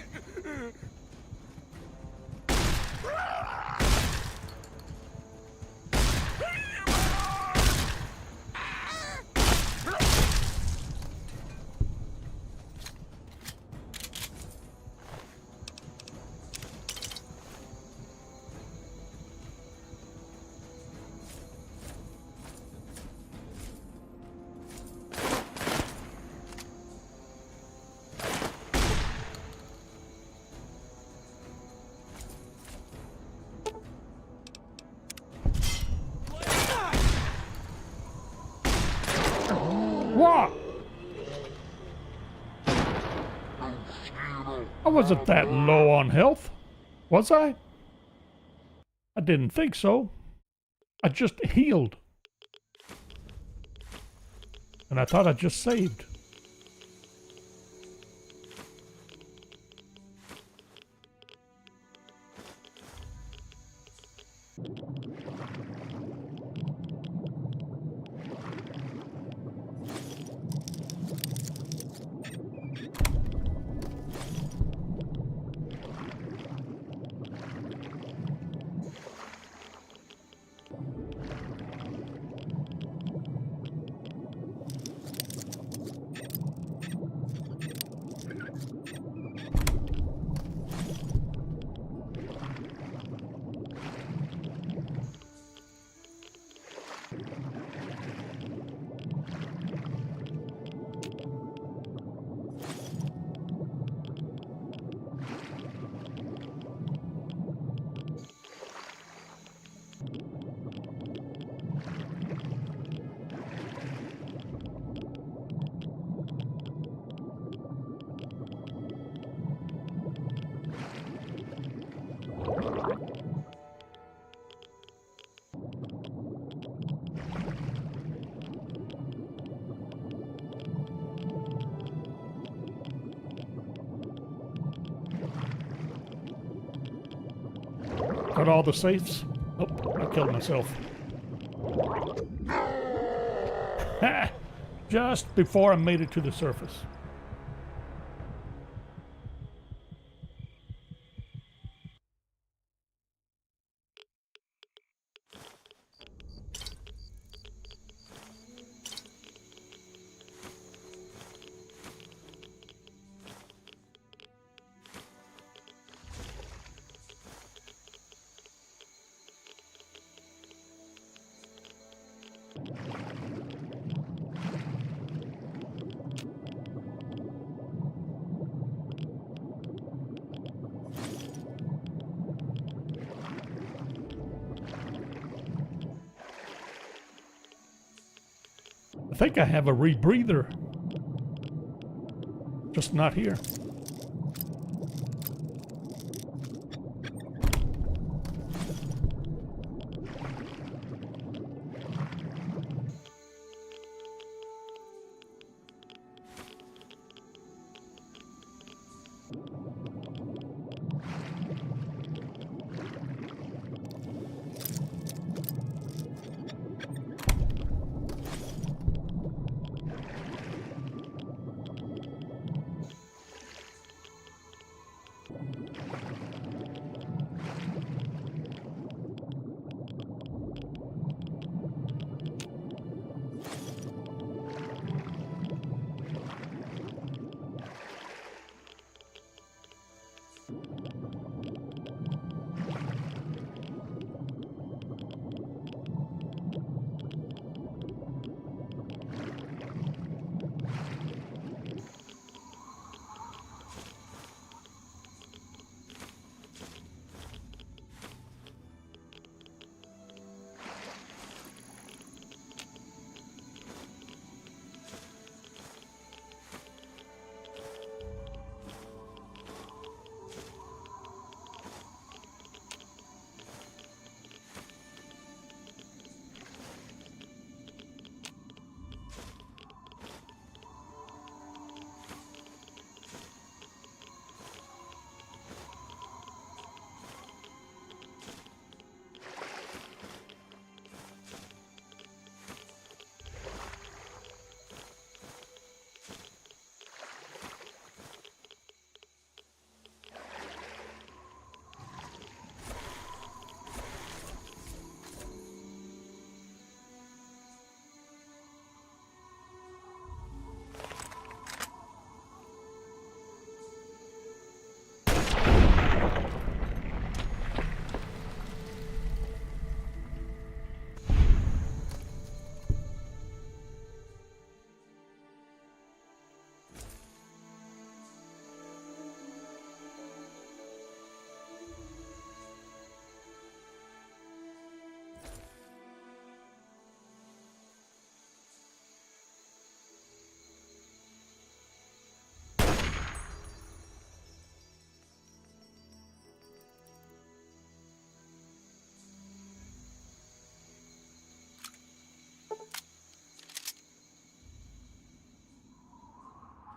What? I wasn't that low on health, was I? I didn't think so. I just healed. And I thought I just saved. Got all the safes? Oh, I killed myself. Ha! Just before I made it to the surface. think I have a rebreather. Just not here.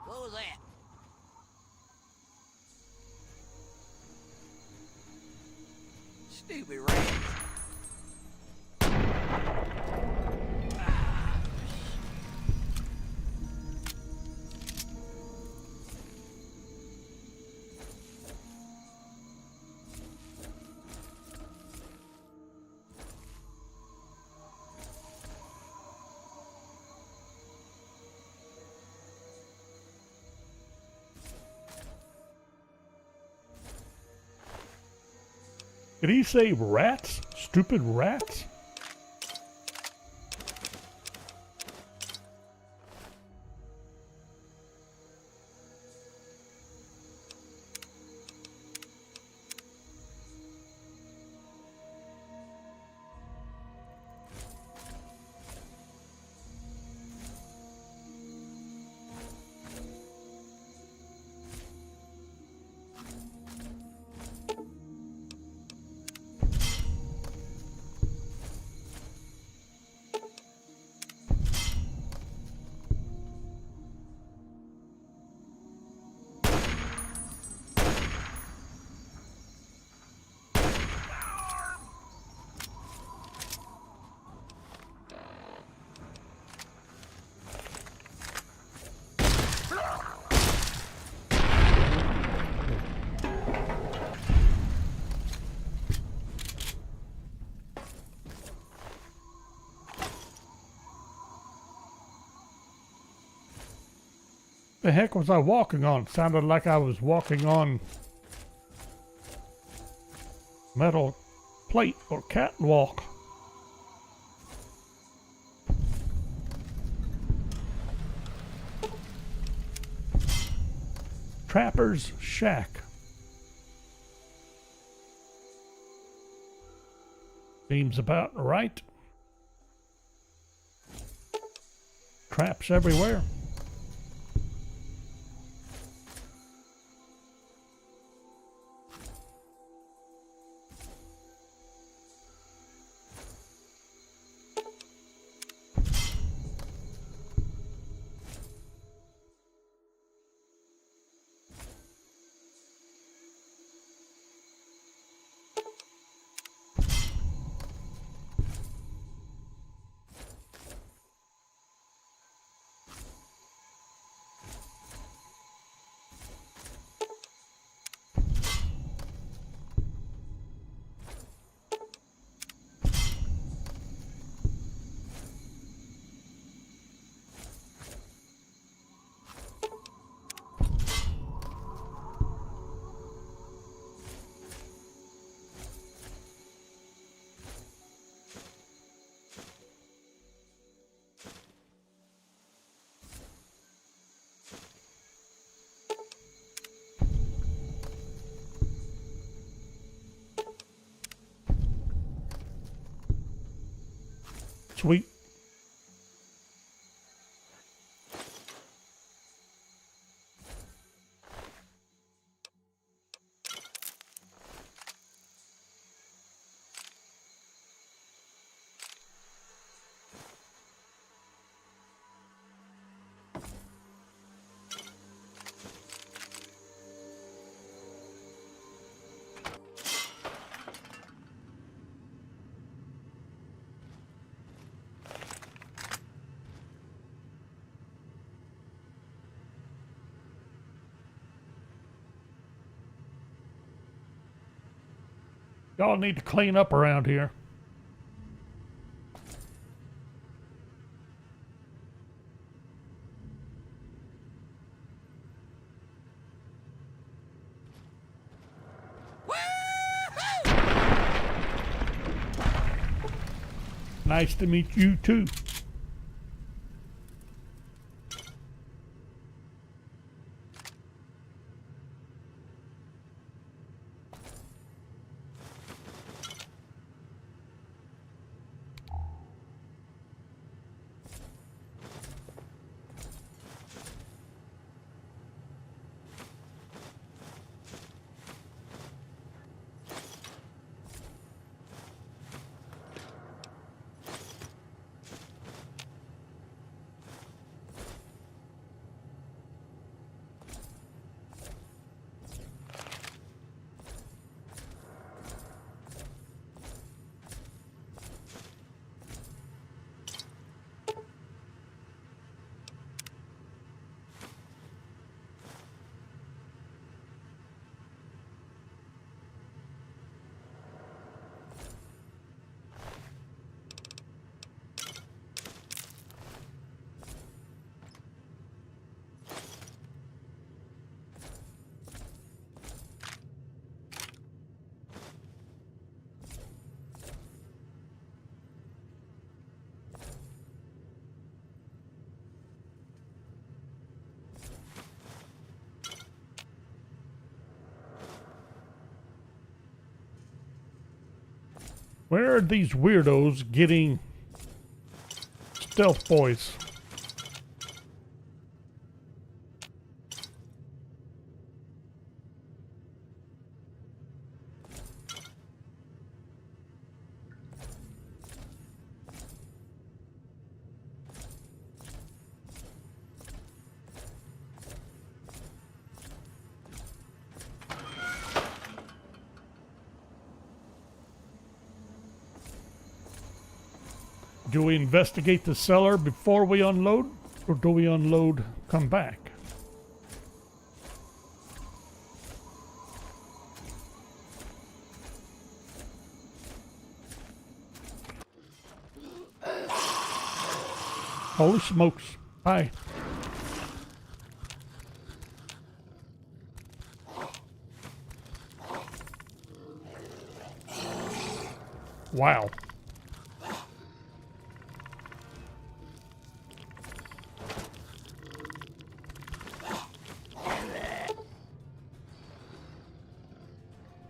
What was that? Stupid rats. Did he say rats? Stupid rats? The heck was I walking on? It sounded like I was walking on metal plate or catwalk. Trapper's Shack. Seems about right. traps everywhere. Sweet. Y'all need to clean up around here. Nice to meet you too. Where are these weirdos getting stealth boys? Do we investigate the cellar before we unload, or do we unload, come back? Holy smokes. Hi. Wow.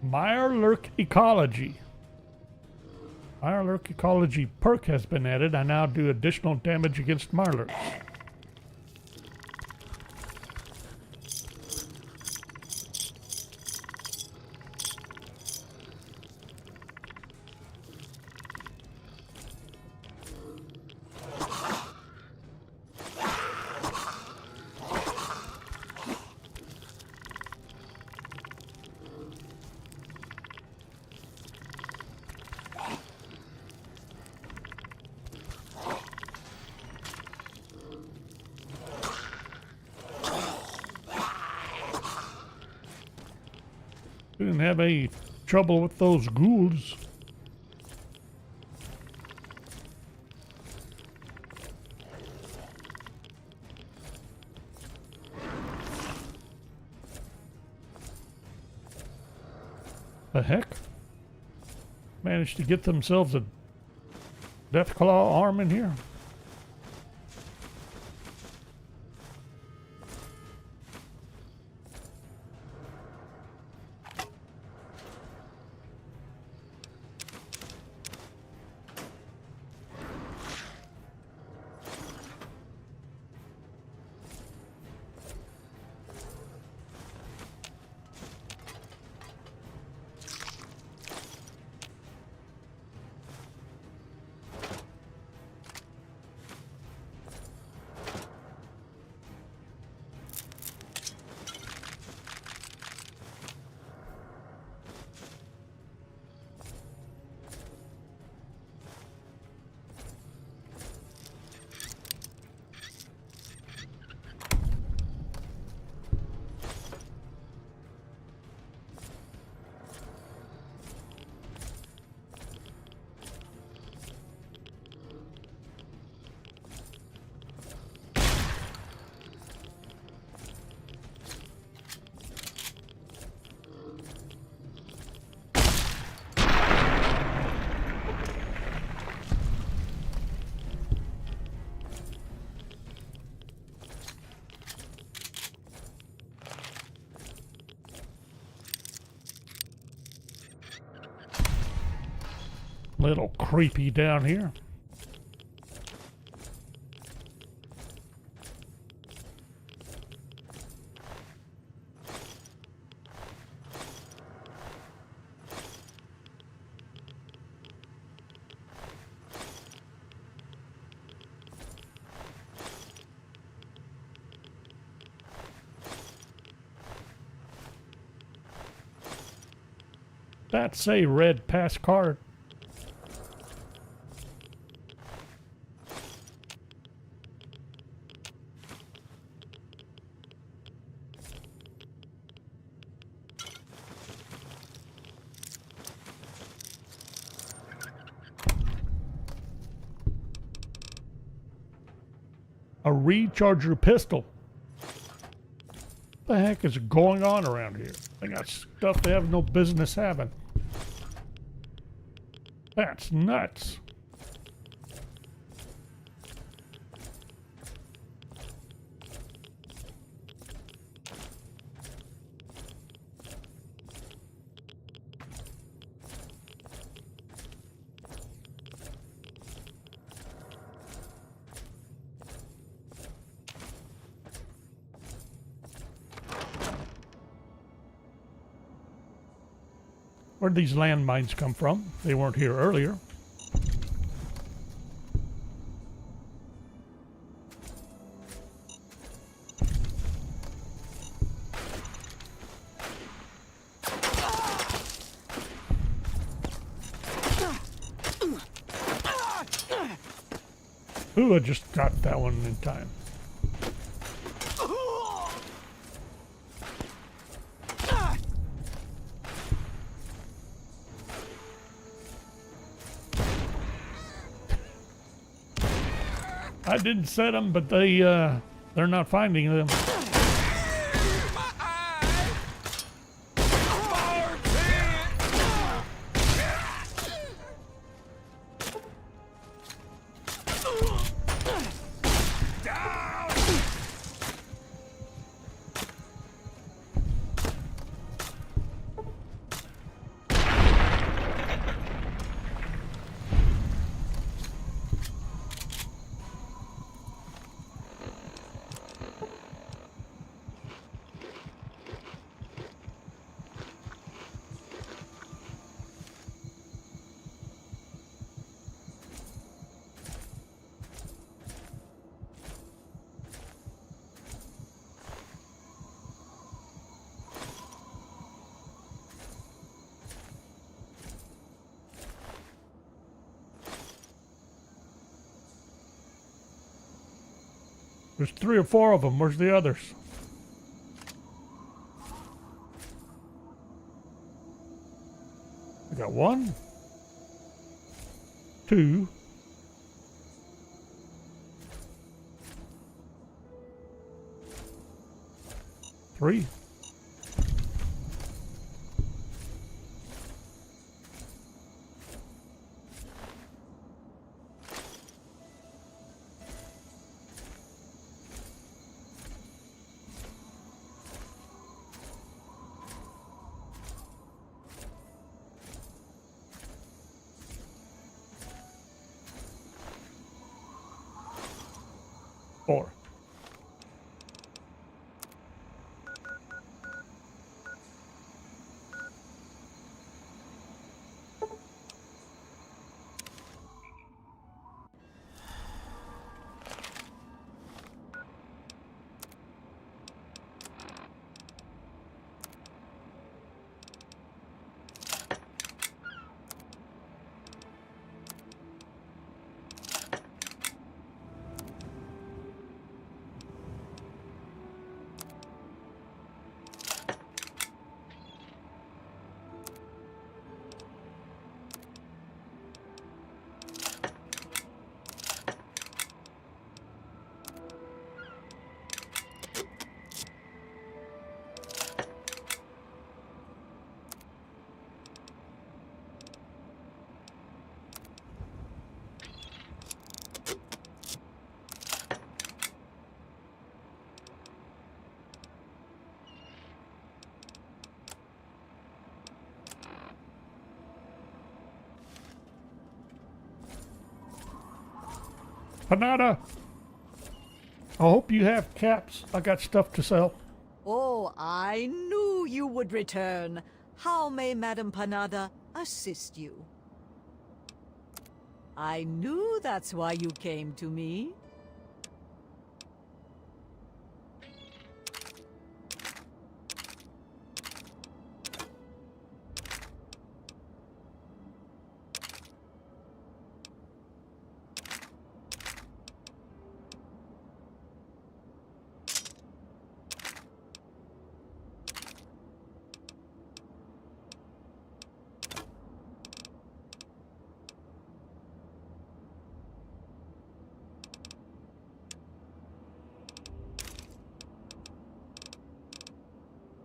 Mirelurk Ecology. Mirelurk Ecology perk has been added. I now do additional damage against Mirelurks. We didn't have any trouble with those ghouls. The heck? Managed to get themselves a Deathclaw arm in here? Little creepy down here. That's a red pass card. A recharger pistol. What the heck is going on around here? They got stuff they have no business having. That's nuts. Where'd these landmines come from? They weren't here earlier. Ooh, I just got that one in time. I didn't set them, but they're not finding them. My eye! Barb's head! Down! There's 3 or 4 of them. Where's the others? 1, 2, 3. Four. Panada, I hope you have caps. I got stuff to sell. Oh, I knew you would return. How may Madame Panada assist you? I knew that's why you came to me.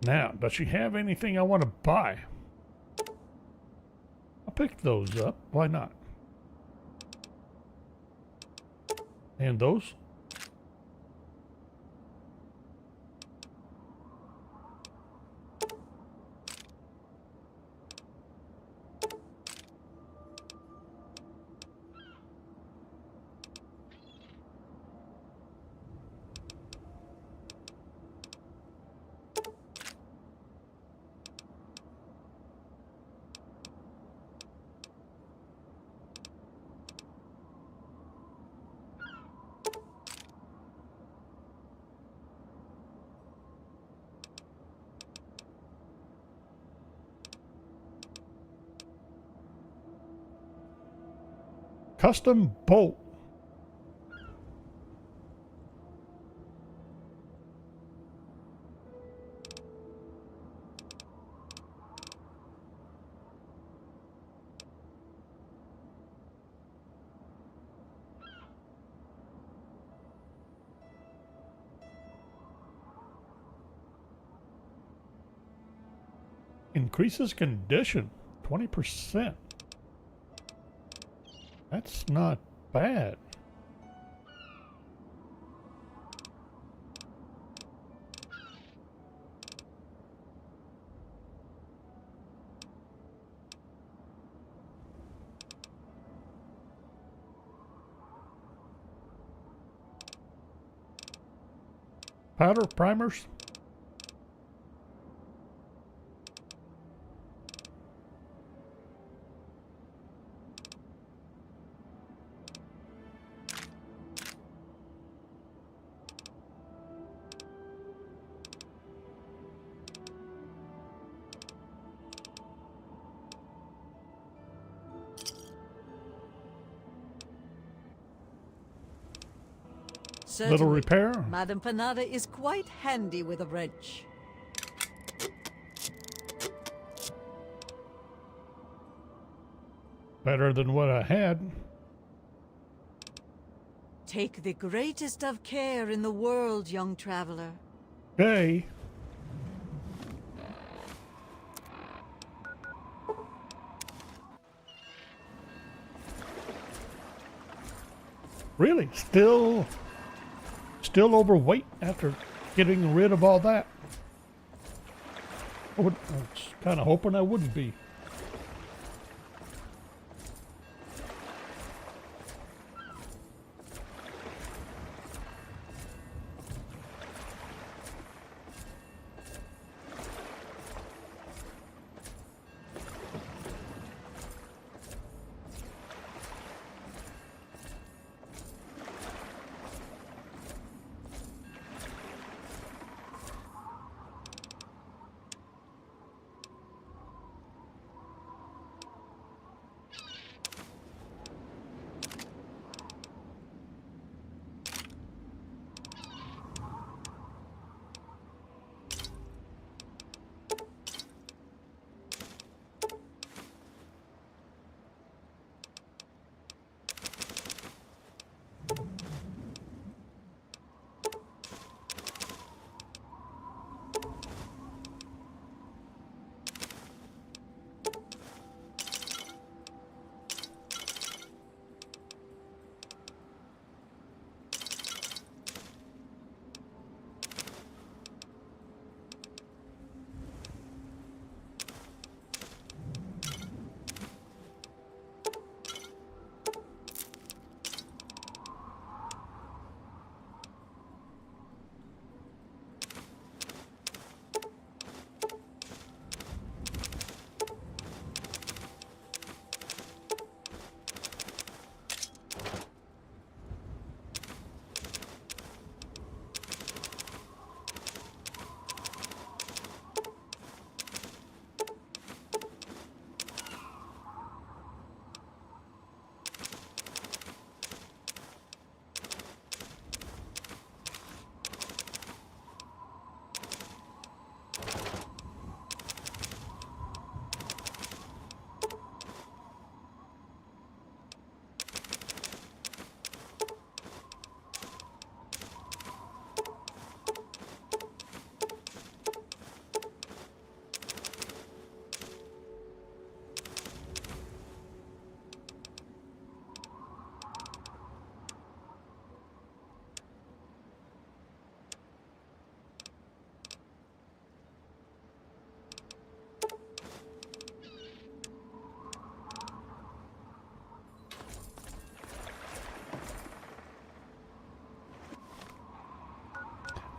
Now, does she have anything I want to buy? I'll pick those up. Why not? And those? Custom bolt. Increases condition 20%. That's not bad. Powder primers. Little Certainly. repair. Madame Panada is quite handy with a wrench. Better than what I had. Take the greatest of care in the world, young traveler. Okay. Really? Still overweight after getting rid of all that? I was kind of hoping I wouldn't be.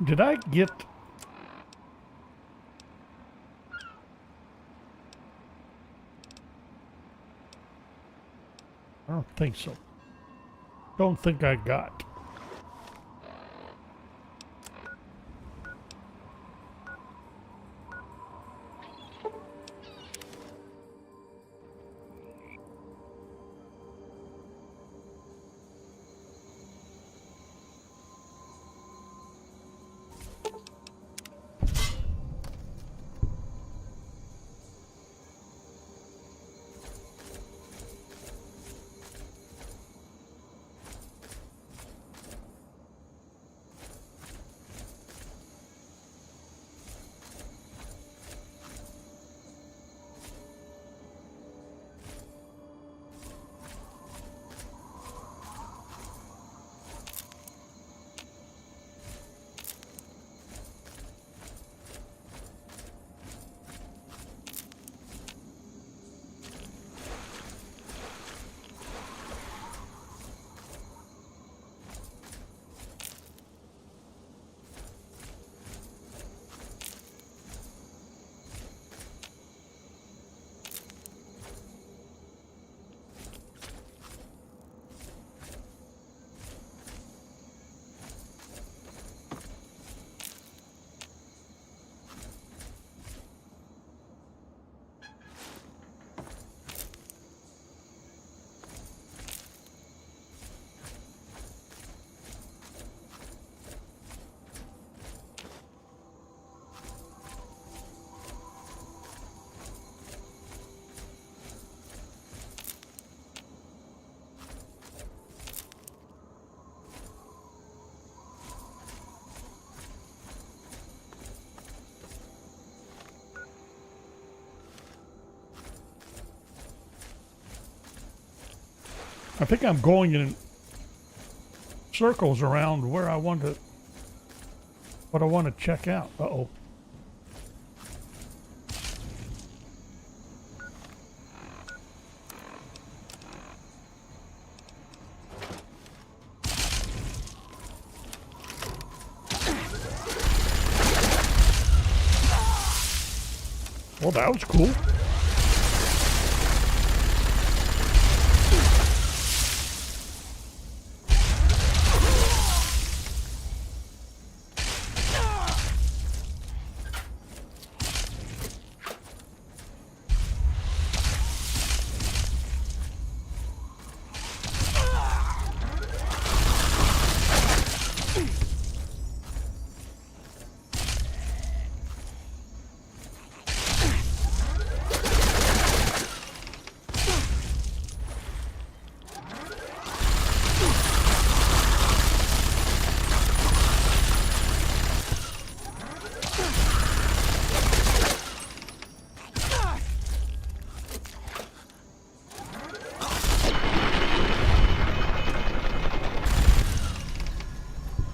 Did I get... I don't think so. Don't think I got. I think I'm going in circles around where I want to, what I want to check out. Uh-oh. Well, that was cool.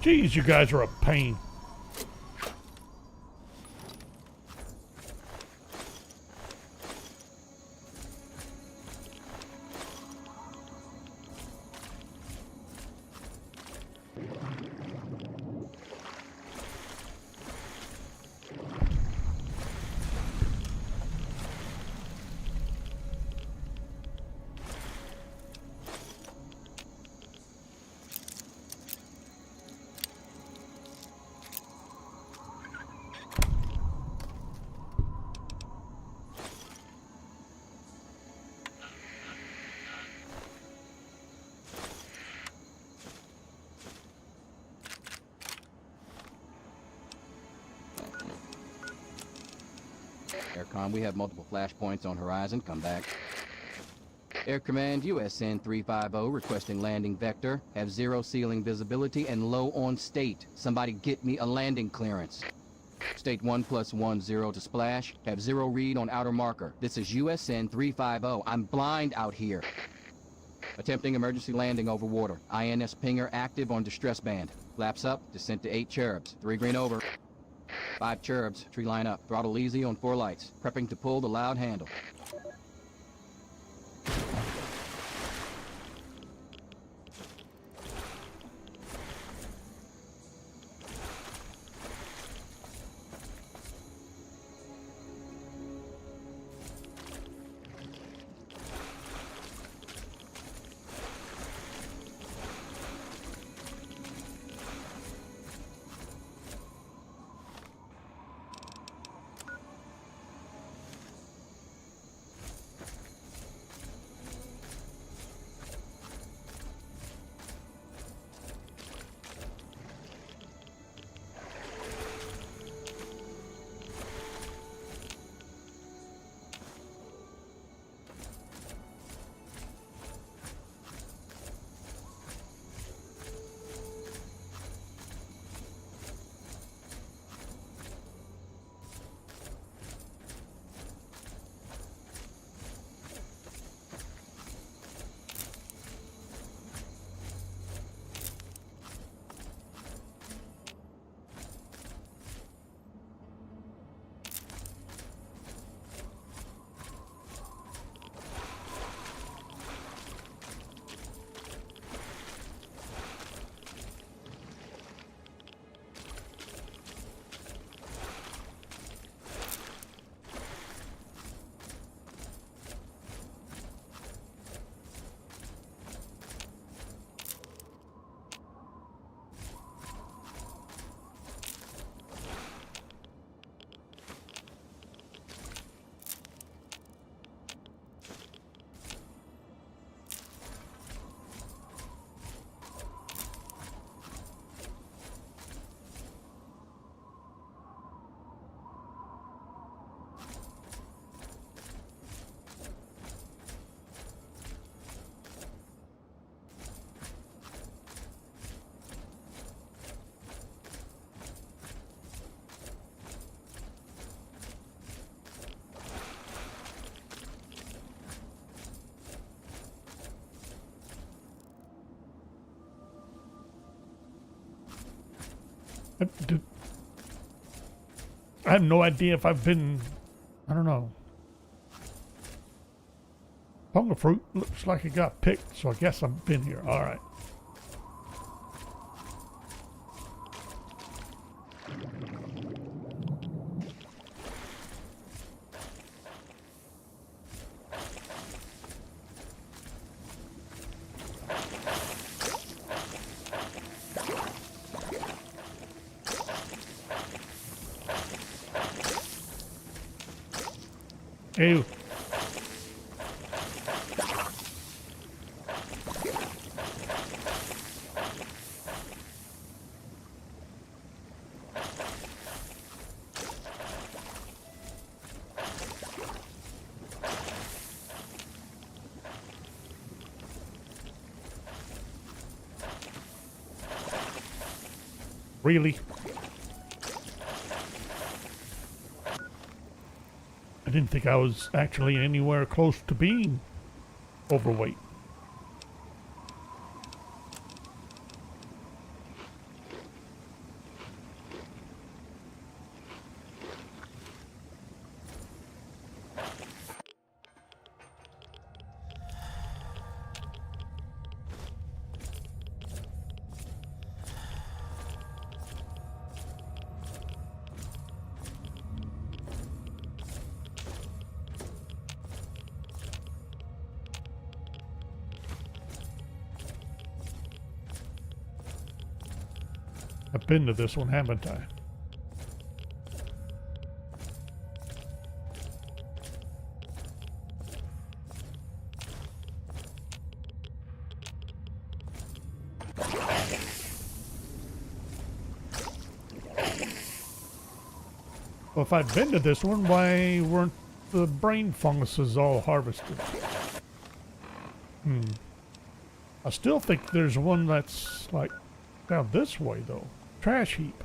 Jeez, you guys are a pain. Aircom, we have multiple flashpoints on horizon. Come back. Air Command, USN 350, requesting landing vector. Have zero ceiling visibility and low on state. Somebody get me a landing clearance. State 1+10 to splash. Have zero read on outer marker. This is USN 350. I'm blind out here. Attempting emergency landing over water. INS pinger active on distress band. Flaps up, descent to 8 cherubs. 3 green over. 5 cherubs, tree line up. Throttle easy on 4 lights. Prepping to pull the loud handle. I have no idea if I've been. I don't know. Punga fruit looks like it got picked, so I guess I've been here. All right. Ew. Really? I didn't think I was actually anywhere close to being overweight. I've been to this one, haven't I? Well, if I'd been to this one, why weren't the brain funguses all harvested? I still think there's one that's like down this way though. Trash heap.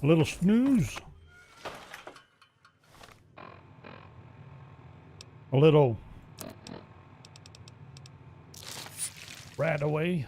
A little snooze. A little rat away.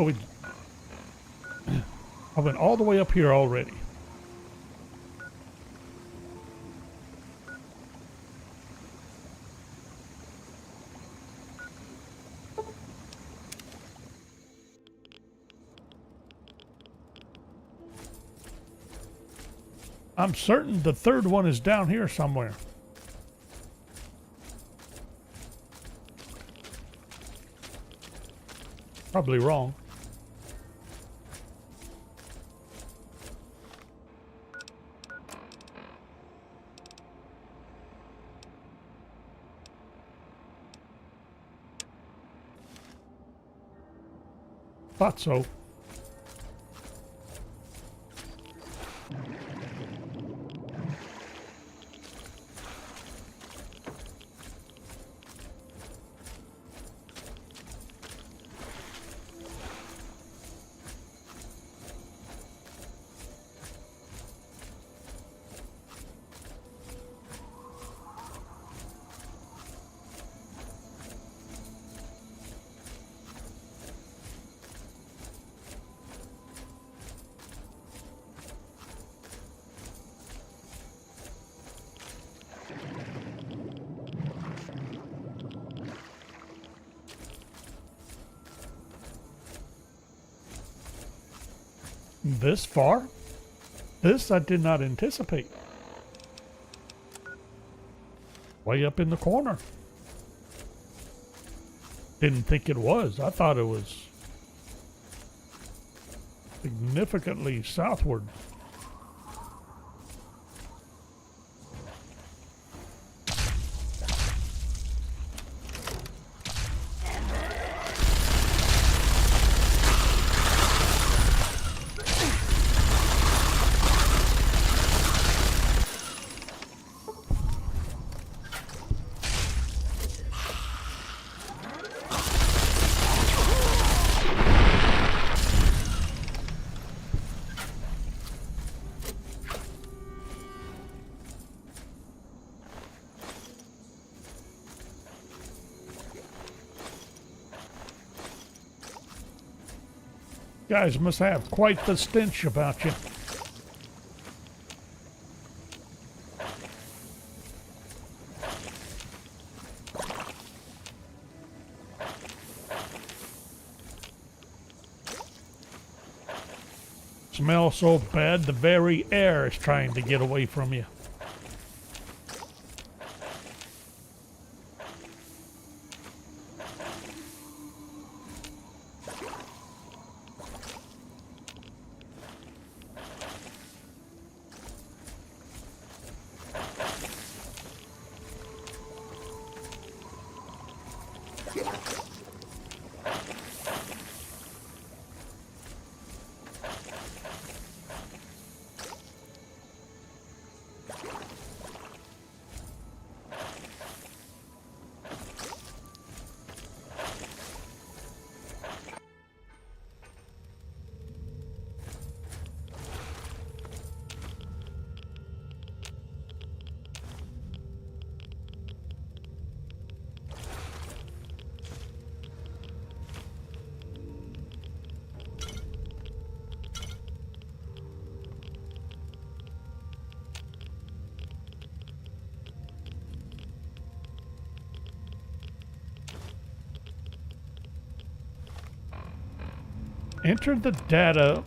Oh, I went all the way up here already. I'm certain the third one is down here somewhere. Probably wrong. Thought so. This far? This I did not anticipate. Way up in the corner. Didn't think it was. I thought it was significantly southward. Guys must have quite the stench about you. Smell so bad the very air is trying to get away from you. Enter the data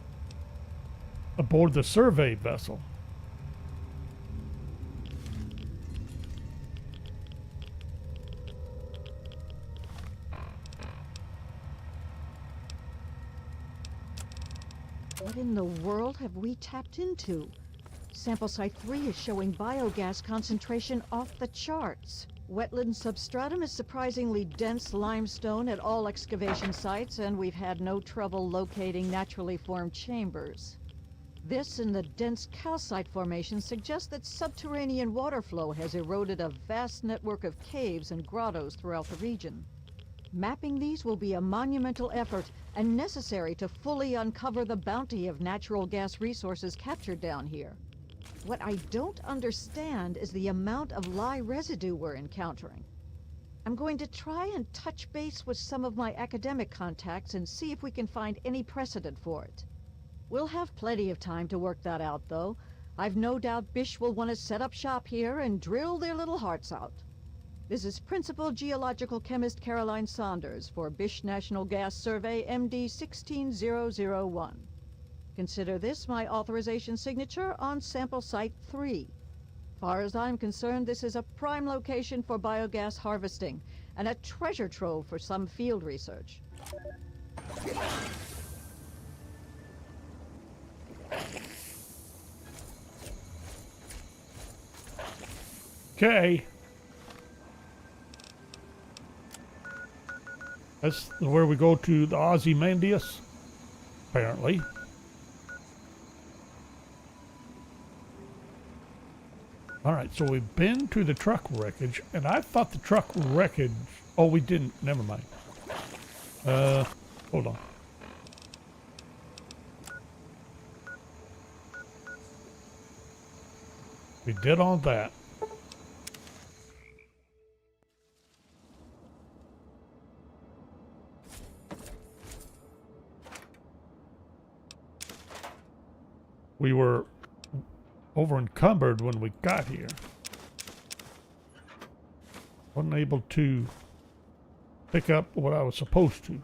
aboard the survey vessel. What in the world have we tapped into? Sample site 3 is showing biogas concentration off the charts. Wetland substratum is surprisingly dense limestone at all excavation sites, and we've had no trouble locating naturally formed chambers. This and the dense calcite formation suggest that subterranean water flow has eroded a vast network of caves and grottos throughout the region. Mapping these will be a monumental effort and necessary to fully uncover the bounty of natural gas resources captured down here. What I don't understand is the amount of lye residue we're encountering. I'm going to try and touch base with some of my academic contacts and see if we can find any precedent for it. We'll have plenty of time to work that out, though. I've no doubt Bish will want to set up shop here and drill their little hearts out. This is Principal Geological Chemist Caroline Saunders for Bish National Gas Survey MD 16001. Consider this my authorization signature on sample site 3. Far as I'm concerned, this is a prime location for biogas harvesting and a treasure trove for some field research. Okay. That's where we go to the Ozymandias, apparently. Alright, so we've been to the truck wreckage, and I thought the truck wreckage... Oh, we didn't. Never mind. Hold on. We did all that. We were over encumbered when we got here. Wasn't able to pick up what I was supposed to.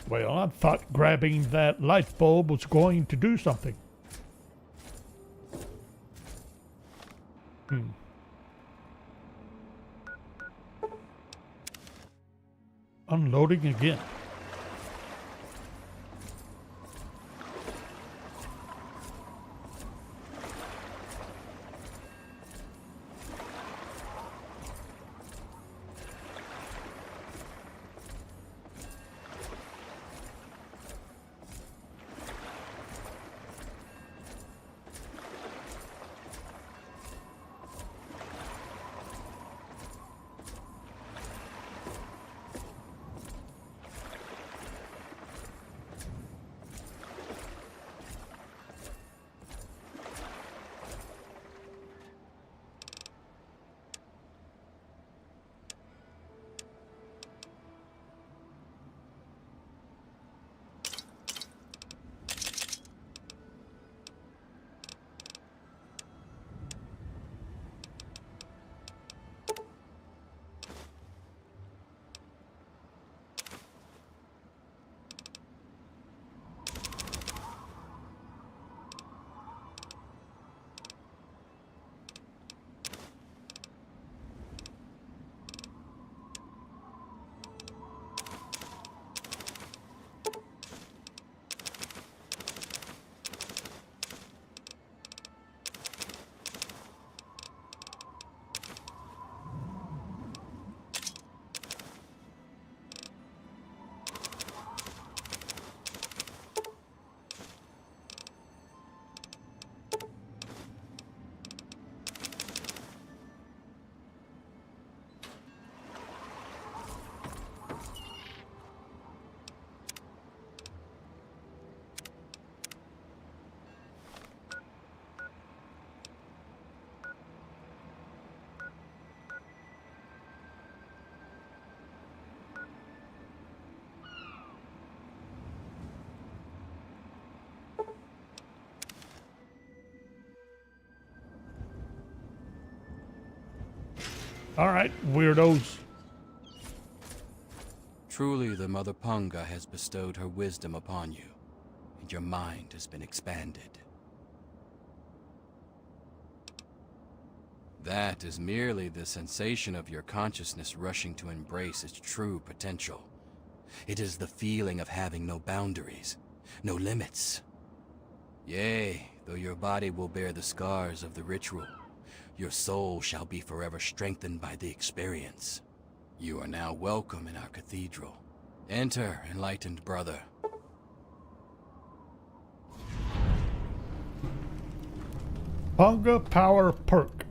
Well, I thought grabbing that light bulb was going to do something. Unloading again. All right, weirdos. Truly the Mother Punga has bestowed her wisdom upon you. and your mind has been expanded. That is merely the sensation of your consciousness rushing to embrace its true potential. It is the feeling of having no boundaries, no limits. Yea, though your body will bear the scars of the ritual, your soul shall be forever strengthened by the experience. You are now welcome in our cathedral. Enter, enlightened brother. Hunger Power Perk.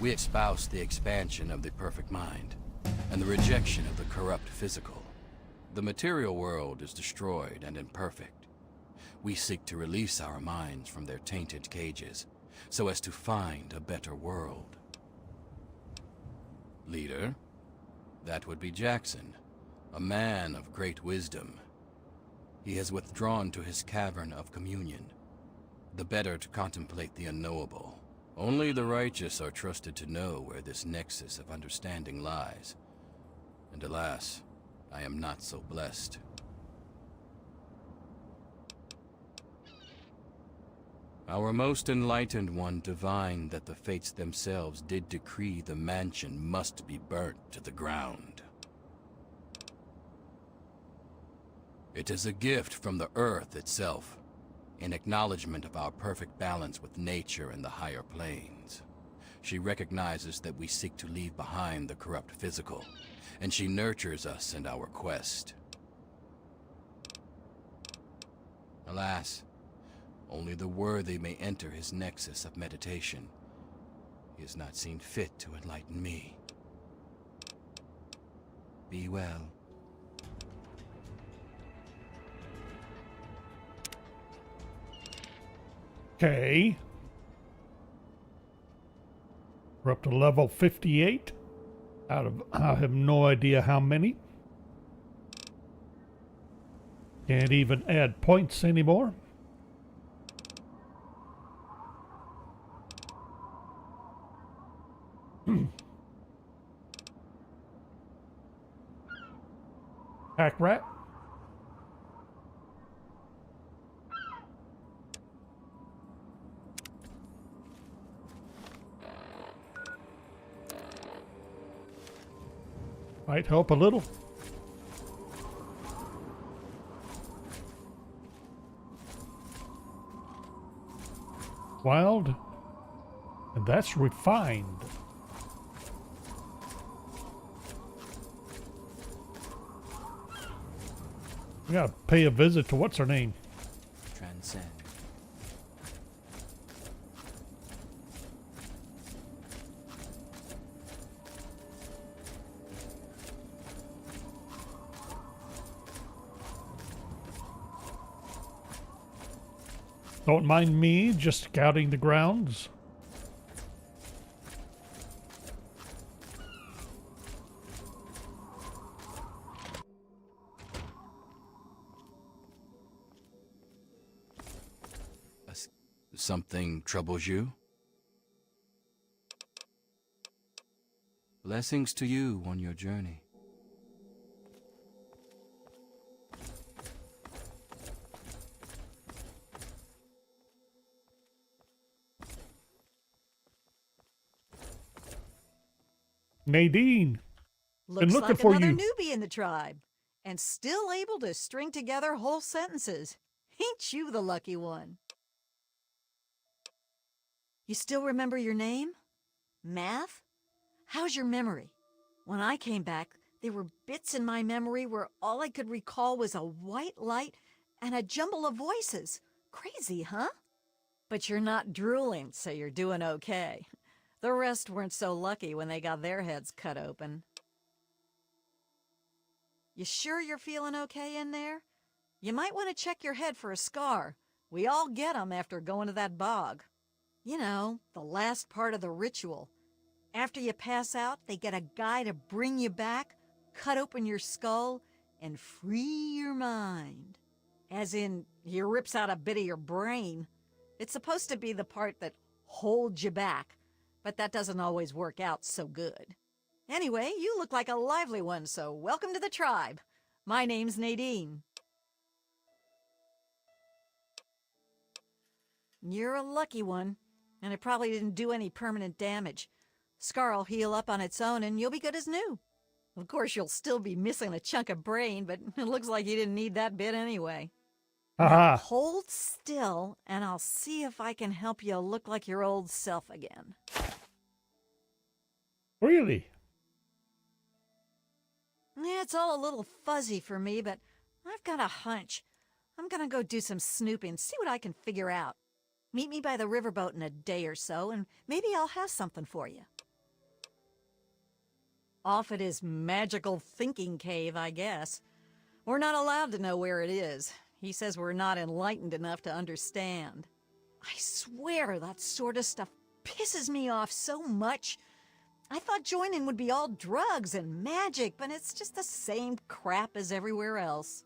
We espouse the expansion of the perfect mind, and the rejection of the corrupt physical. The material world is destroyed and imperfect. We seek to release our minds from their tainted cages, so as to find a better world. Leader, that would be Jackson, a man of great wisdom. He has withdrawn to his cavern of communion, the better to contemplate the unknowable. Only the righteous are trusted to know where this nexus of understanding lies. And alas, I am not so blessed. Our most enlightened one divined that the fates themselves did decree the mansion must be burnt to the ground. It is a gift from the earth itself, in acknowledgement of our perfect balance with nature and the higher planes. She recognizes that we seek to leave behind the corrupt physical, and she nurtures us in our quest. Alas, only the worthy may enter his nexus of meditation. He has not seen fit to enlighten me. Be well. Okay. We're up to level 58 out of I have no idea how many. Can't even add points anymore. Hack rat. Might help a little. Wild. And that's refined. We gotta pay a visit to what's her name? Transcend. Don't mind me just scouting the grounds. Something troubles you? Blessings to you on your journey. Nadine, Looks looking like for another you. newbie in the tribe, and still able to string together whole sentences. Ain't you the lucky one? You still remember your name? Math? How's your memory? When I came back, there were bits in my memory where all I could recall was a white light and a jumble of voices. Crazy, huh? But you're not drooling, so you're doing okay. The rest weren't so lucky when they got their heads cut open. You sure you're feeling okay in there? You might want to check your head for a scar. We all get 'em after going to that bog. You know, the last part of the ritual. After you pass out, they get a guy to bring you back, cut open your skull, and free your mind. As in, he rips out a bit of your brain. It's supposed to be the part that holds you back, but that doesn't always work out so good. Anyway, you look like a lively one, so welcome to the tribe. My name's Nadine. You're a lucky one, and it probably didn't do any permanent damage. Scar'll heal up on its own, and you'll be good as new. Of course, you'll still be missing a chunk of brain, but it looks like you didn't need that bit anyway. Haha. Hold still, and I'll see if I can help you look like your old self again. Really? Yeah, it's all a little fuzzy for me, but I've got a hunch. I'm gonna go do some snooping, see what I can figure out. Meet me by the riverboat in a day or so, and maybe I'll have something for you. Off at his magical thinking cave, I guess. We're not allowed to know where it is. He says we're not enlightened enough to understand. I swear that sort of stuff pisses me off so much. I thought joining would be all drugs and magic, but it's just the same crap as everywhere else.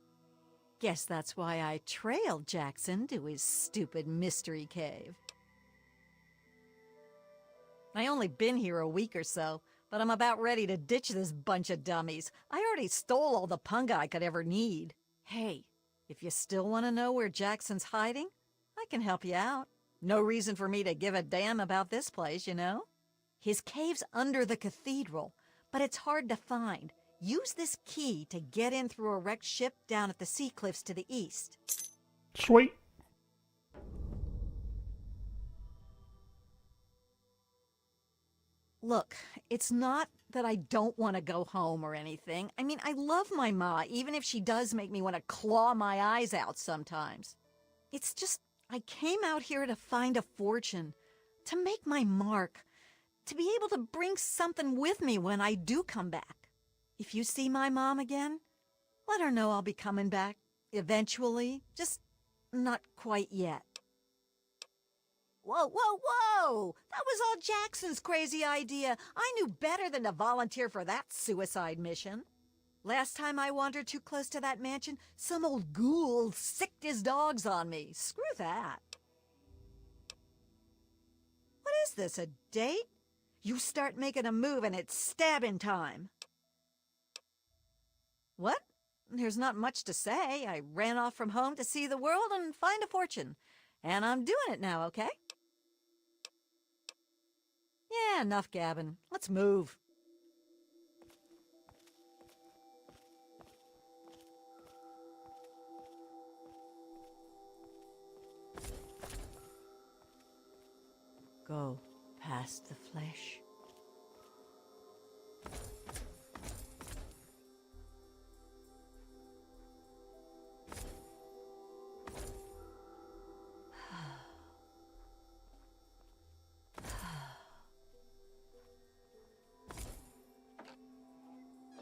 Guess that's why I trailed Jackson to his stupid mystery cave. I only been here a week or so, but I'm about ready to ditch this bunch of dummies. I already stole all the punga I could ever need. Hey, if you still want to know where Jackson's hiding, I can help you out. No reason for me to give a damn about this place, you know? His cave's under the cathedral, but it's hard to find. Use this key to get in through a wrecked ship down at the sea cliffs to the east. Sweet. Look, it's not that I don't want to go home or anything. I mean, I love my ma, even if she does make me want to claw my eyes out sometimes. It's just, I came out here to find a fortune, to make my mark, to be able to bring something with me when I do come back. If you see my mom again, let her know I'll be coming back eventually, just not quite yet. Whoa, whoa, whoa! That was all Jackson's crazy idea. I knew better than to volunteer for that suicide mission. Last time I wandered too close to that mansion, some old ghoul sicked his dogs on me. Screw that. What is this, a date? You start making a move and it's stabbing time. What? There's not much to say. I ran off from home to see the world and find a fortune. And I'm doing it now, okay? Yeah, enough gabbing. Let's move. Go past the flesh.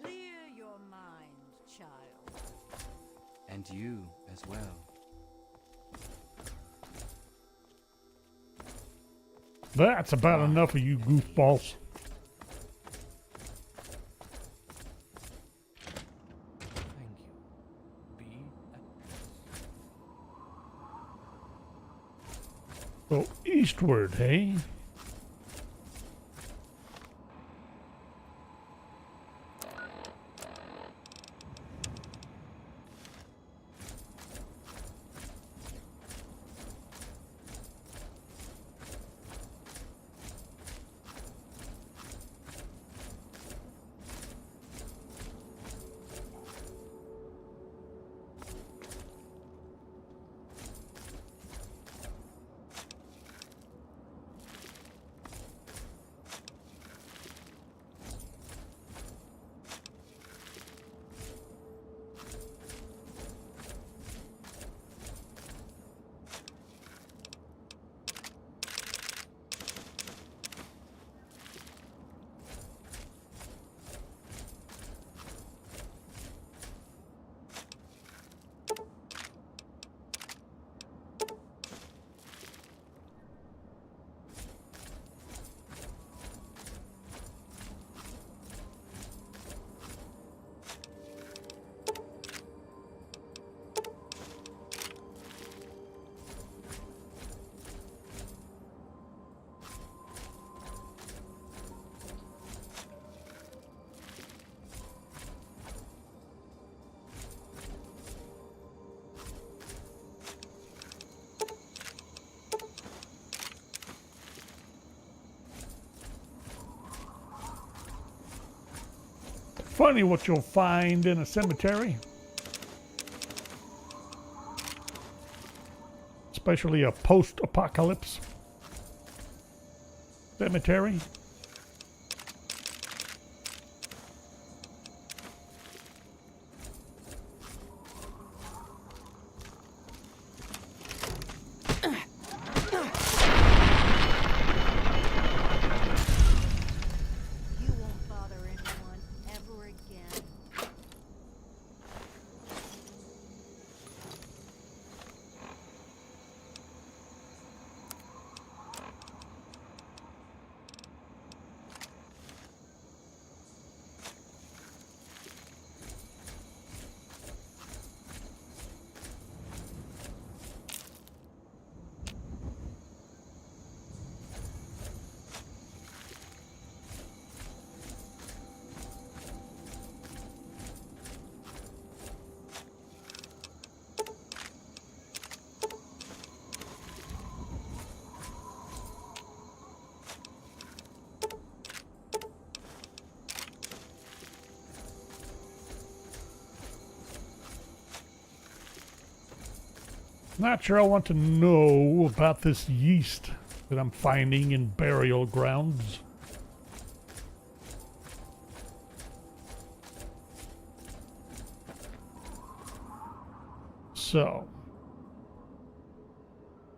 Clear your mind, child. And you as well. That's about enough of you goofballs. Thank you. Be at So eastward, hey? funny what you'll find in a cemetery. Especially a post-apocalypse cemetery. You won't bother anyone ever again. Not sure I want to know about this yeast that I'm finding in burial grounds. So,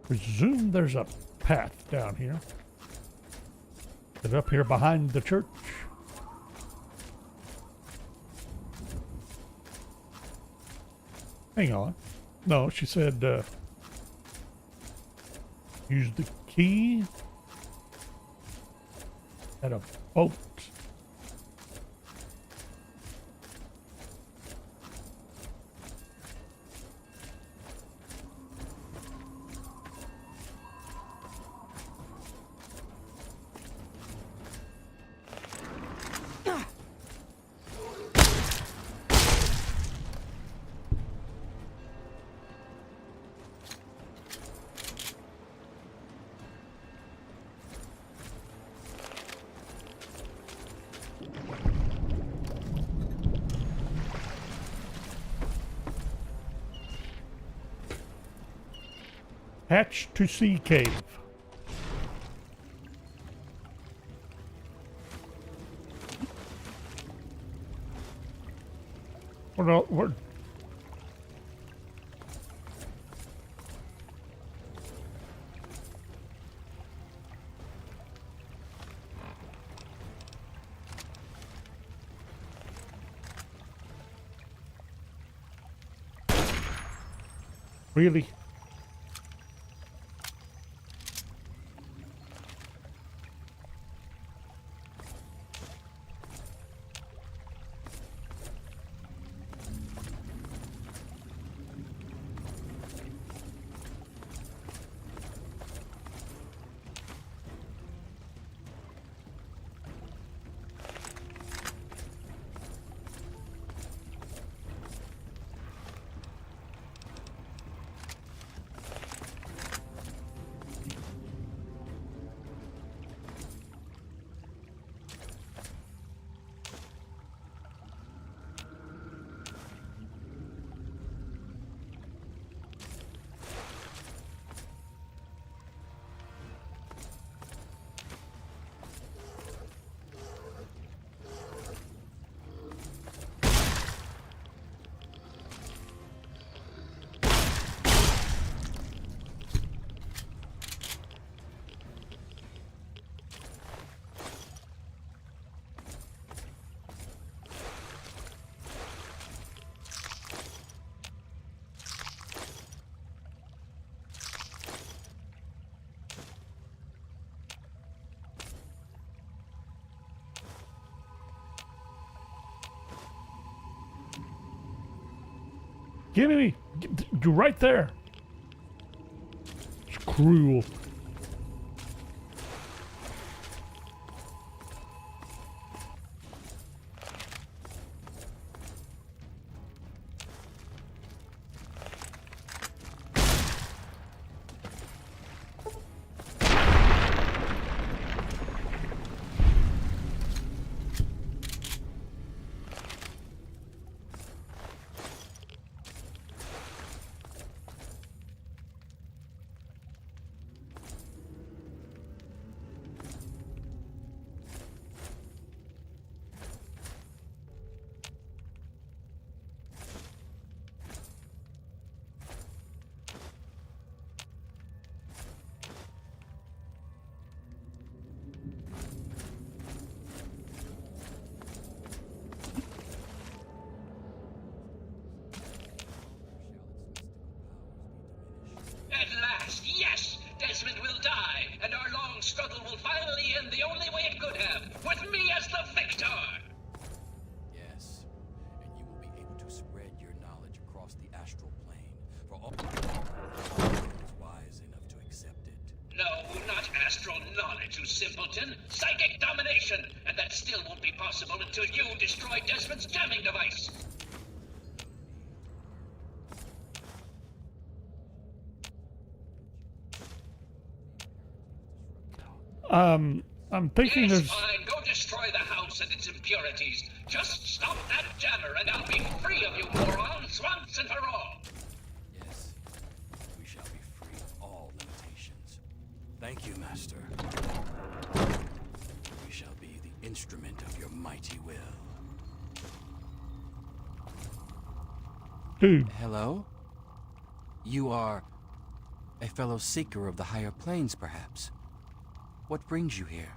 presume there's a path down here. Is it up here behind the church? Hang on. No, she said, use the key at a boat. Hatch to Sea Cave. What? Really? Give me! You're right there! It's cruel. simpleton. Psychic domination! And that still won't be possible until you destroy Desmond's jamming device! I'm thinking Yes, there's... fine. Go destroy the house and its impurities. Just stop that jammer and I'll be free of you morons once and for all! Yes, we shall be free of all limitations. Thank you, Master. We shall be the instrument of your mighty will. Dude, Hello? You are a fellow seeker of the higher planes, perhaps? What brings you here?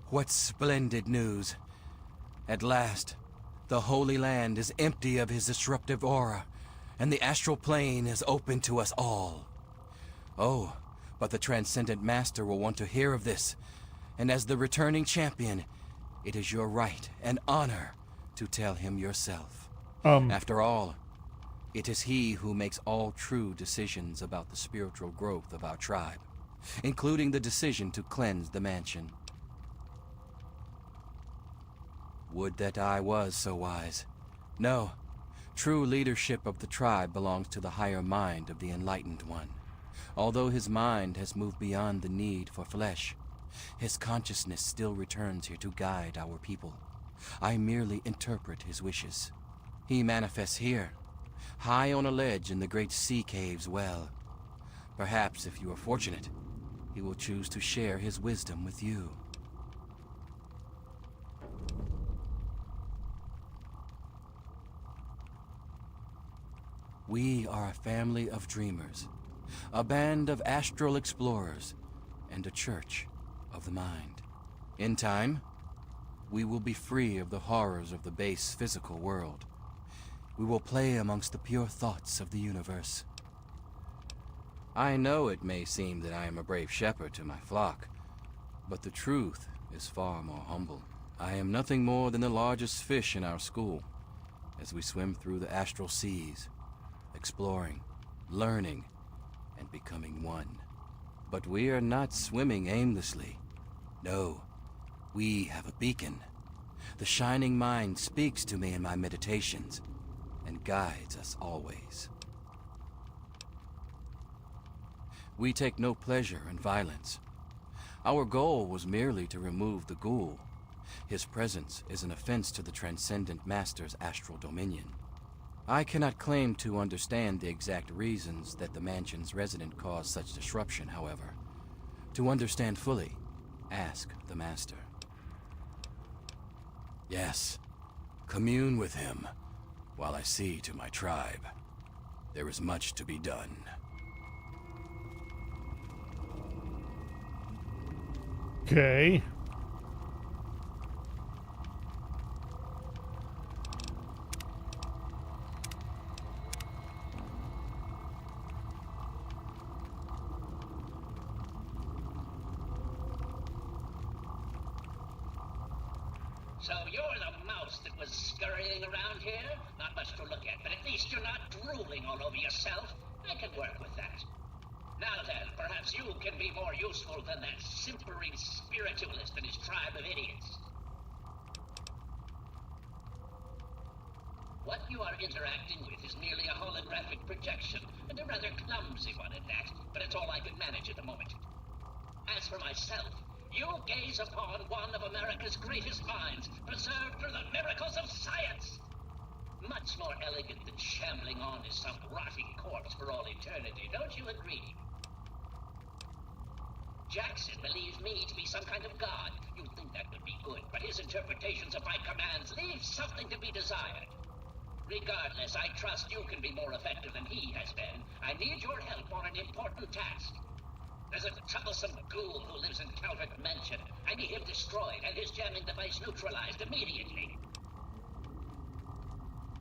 What splendid news! At last, the Holy Land is empty of his disruptive aura, and the astral plane is open to us all. Oh, but the Transcendent Master will want to hear of this, and as the returning champion, it is your right and honor to tell him yourself. After all, it is he who makes all true decisions about the spiritual growth of our tribe, including the decision to cleanse the mansion. Would that I was so wise. No, true leadership of the tribe belongs to the higher mind of the Enlightened One. Although his mind has moved beyond the need for flesh, his consciousness still returns here to guide our people. I merely interpret his wishes. He manifests here, high on a ledge in the great sea cave's well. Perhaps, if you are fortunate, he will choose to share his wisdom with you. We are a family of dreamers, a band of astral explorers, and a church of the mind. In time, we will be free of the horrors of the base physical world. We will play amongst the pure thoughts of the universe. I know it may seem that I am a brave shepherd to my flock, but the truth is far more humble. I am nothing more than the largest fish in our school, as we swim through the astral seas, exploring, learning, and becoming one. But we are not swimming aimlessly. No, we have a beacon. The shining mind speaks to me in my meditations, and guides us always. We take no pleasure in violence. Our goal was merely to remove the ghoul. His presence is an offense to the Transcendent Master's astral dominion. I cannot claim to understand the exact reasons that the mansion's resident caused such disruption, however. To understand fully, ask the Master. Yes, commune with him, while I see to my tribe. There is much to be done. okay. So you're the mouse that was scurrying around here? Not much to look at, but at least you're not drooling all over yourself. I can work with that. Now then, perhaps you can be more useful than that simpering spiritualist and his tribe of idiots. What you are interacting with is merely a holographic projection, and a rather clumsy one at that, but it's all I can manage at the moment. As for myself, you gaze upon one of America's greatest minds, preserved through the miracles of science. Much more elegant than shambling on as some rotting corpse for all eternity, don't you agree? Jackson believes me to be some kind of god. You'd think that would be good, but his interpretations of my commands leave something to be desired. Regardless, I trust you can be more effective than he has been. I need your help on an important task. There's a troublesome ghoul who lives in Calvert Mansion. I need him destroyed and his jamming device neutralized immediately.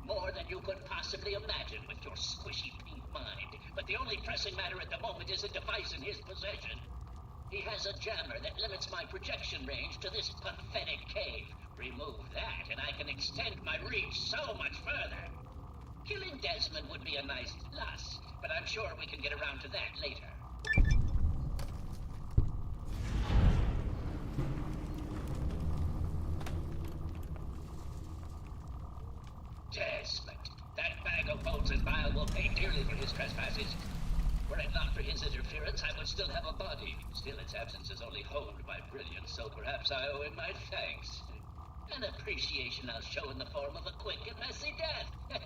More than you could possibly imagine with your squishy pink mind. But the only pressing matter at the moment is a device in his possession. He has a jammer that limits my projection range to this pathetic cave. Remove that and I can extend my reach so much further. Killing Desmond would be a nice plus, but I'm sure we can get around to that later. Vile will pay dearly for his trespasses. Were it not for his interference, I would still have a body. Still, its absence is only honed my brilliance, so perhaps I owe him my thanks. An appreciation I'll show in the form of a quick and messy death.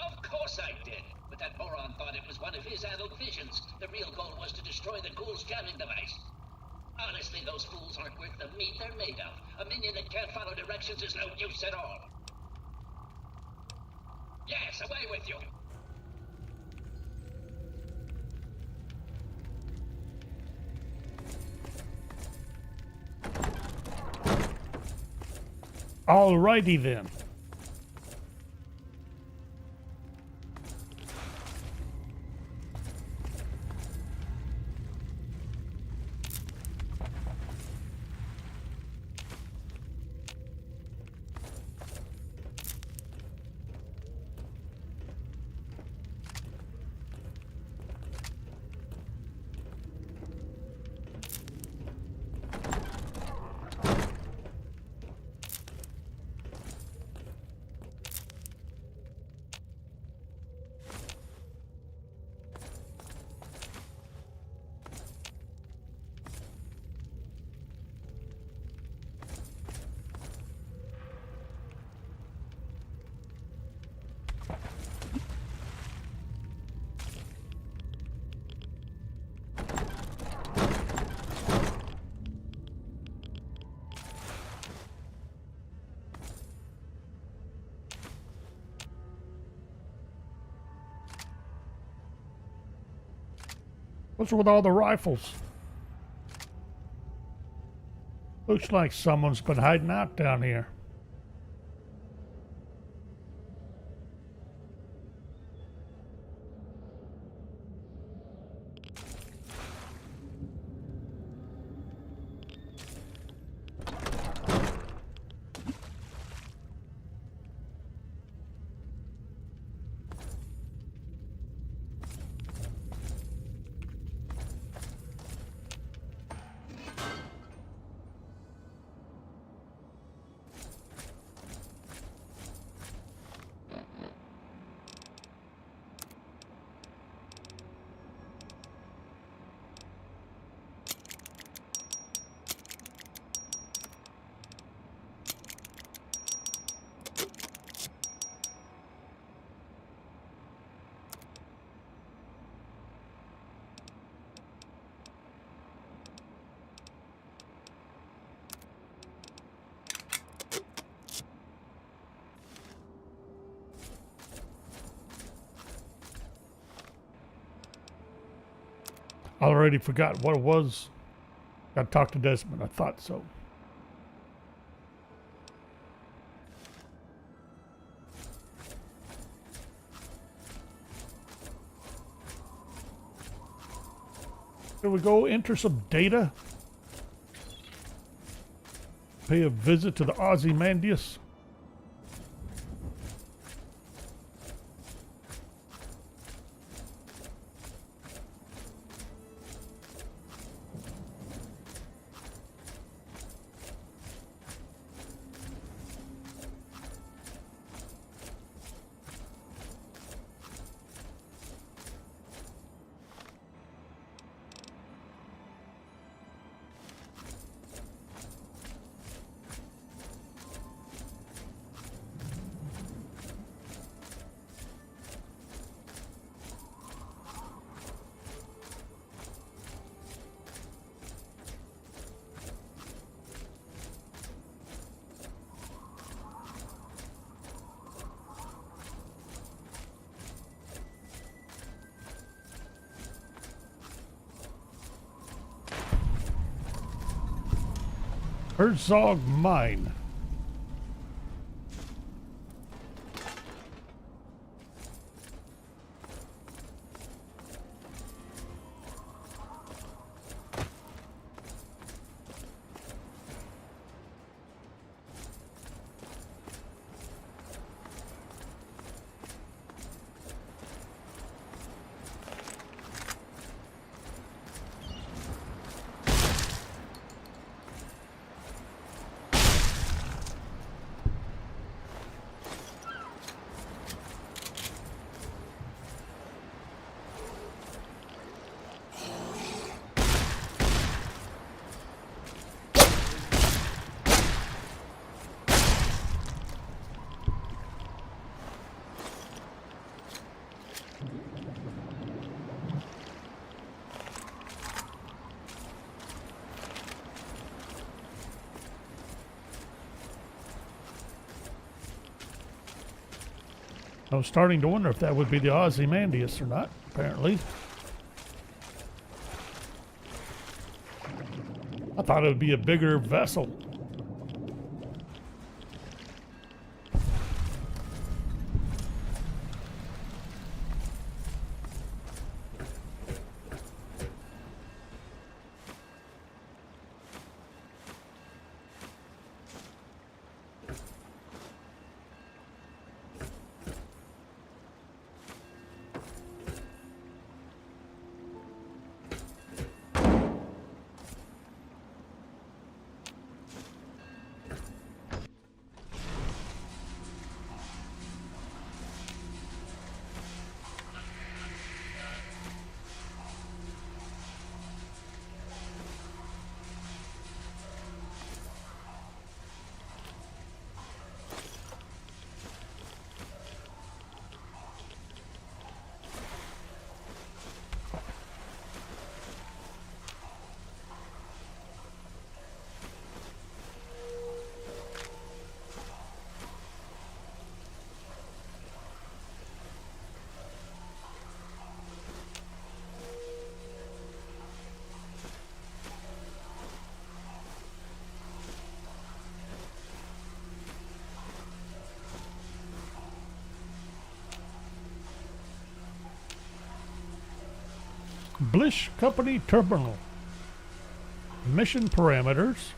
Of course I did, but that moron thought it was one of his adult visions. The real goal was to destroy the ghoul's jamming device. Honestly, those fools aren't worth the meat they're made of. A minion that can't follow directions is no use at all. Yes, away with you! Alrighty then. What's with all the rifles? Looks like someone's been hiding out down here. I already forgot what it was. Got to talk to Desmond. I thought so. Here we go. Enter some data. Pay a visit to the Ozymandias. Herzog Mine. I was starting to wonder if that would be the Ozymandias or not, apparently. I thought it would be a bigger vessel. Blish Company Terminal. Mission parameters.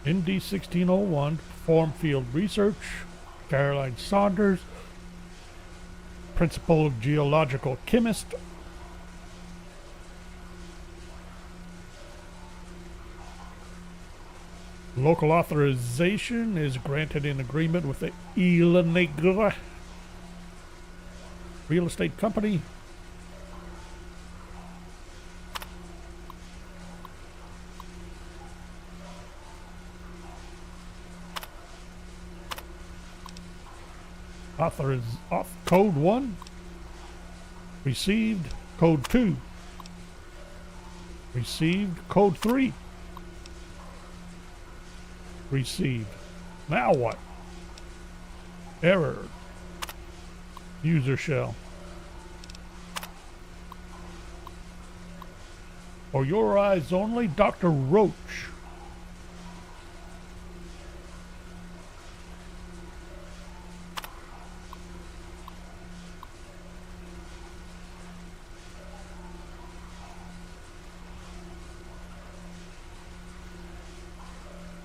ND 1601. Perform field research. Caroline Saunders. Principal geological chemist. Local authorization is granted in agreement with the Isla Negra Real Estate Company. Code 1. Received. Code 2. Received. Code 3. Received. Now what? Error. User shell. For your eyes only, Dr. Roach.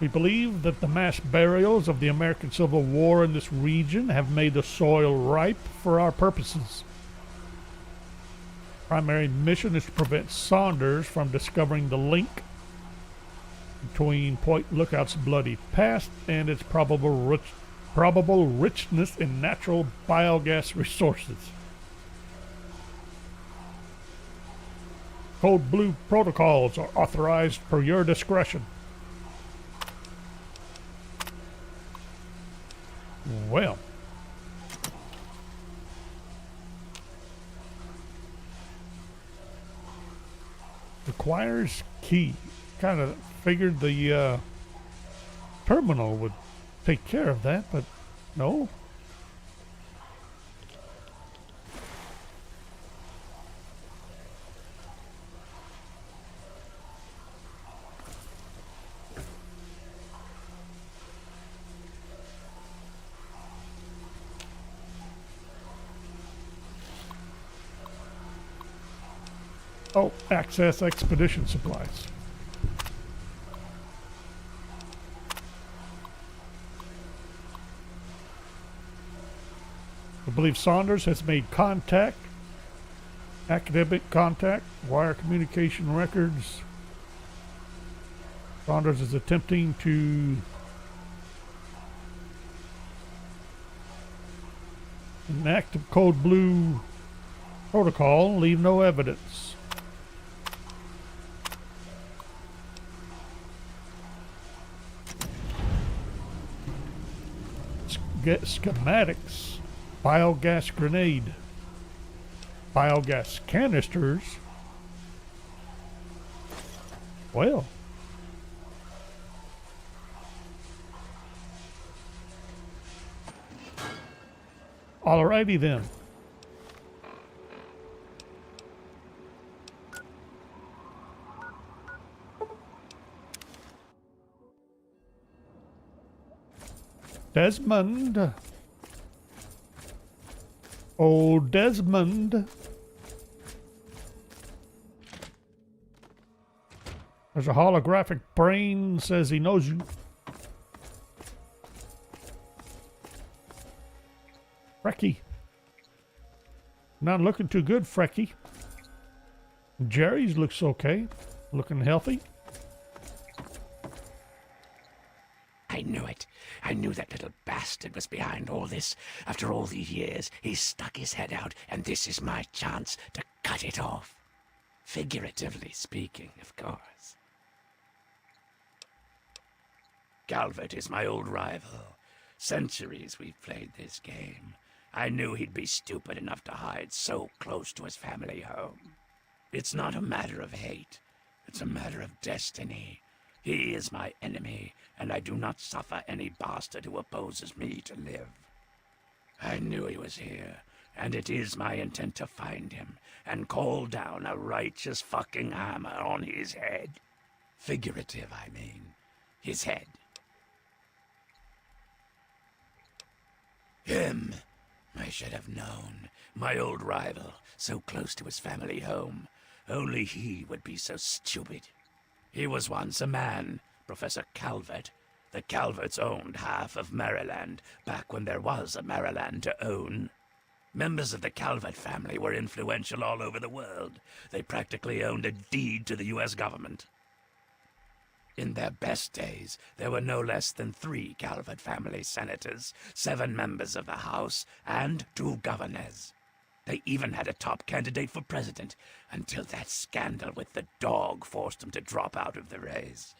We believe that the mass burials of the American Civil War in this region have made the soil ripe for our purposes. Primary mission is to prevent Saunders from discovering the link between Point Lookout's bloody past and its probable richness in natural biogas resources. Code Blue protocols are authorized per your discretion. Well, requires key. Kind of figured the terminal would take care of that, but no. Oh, access expedition supplies. I believe Saunders has made contact, academic contact, wire communication records. Saunders is attempting to enact the Code Blue protocol, leave no evidence. Get schematics. Biogas grenade. Biogas canisters. Well. Alrighty then. Desmond. Oh, Desmond. There's a holographic brain says he knows you. Frecky. Not looking too good, Frecky. Jerry's looks okay. Looking healthy. I knew it. I knew that little bastard was behind all this. After all these years, he's stuck his head out, and this is my chance to cut it off. Figuratively speaking, of course. Calvert is my old rival. Centuries we've played this game. I knew he'd be stupid enough to hide so close to his family home. It's not a matter of hate. It's a matter of destiny. He is my enemy, and I do not suffer any bastard who opposes me to live. I knew he was here, and it is my intent to find him and call down a righteous fucking hammer on his head. Figurative, I mean. His head. Him. I should have known. My old rival, so close to his family home. Only he would be so stupid. He was once a man, Professor Calvert. The Calverts owned half of Maryland, back when there was a Maryland to own. Members of the Calvert family were influential all over the world. They practically owned a deed to the U.S. government. In their best days, there were no less than 3 Calvert family senators, 7 members of the House, and 2 governors. They even had a top candidate for president, until that scandal with the dog forced him to drop out of the race.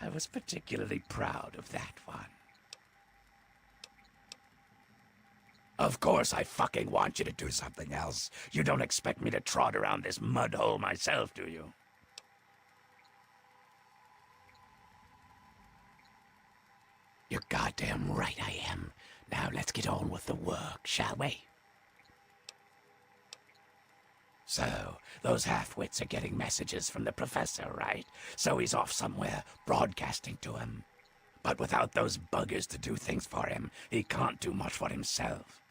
I was particularly proud of that one. Of course I fucking want you to do something else. You don't expect me to trot around this mud hole myself, do you? You're goddamn right I am. Now let's get on with the work, shall we? So, those half-wits are getting messages from the professor, right? So he's off somewhere, broadcasting to him. But without those buggers to do things for him, he can't do much for himself.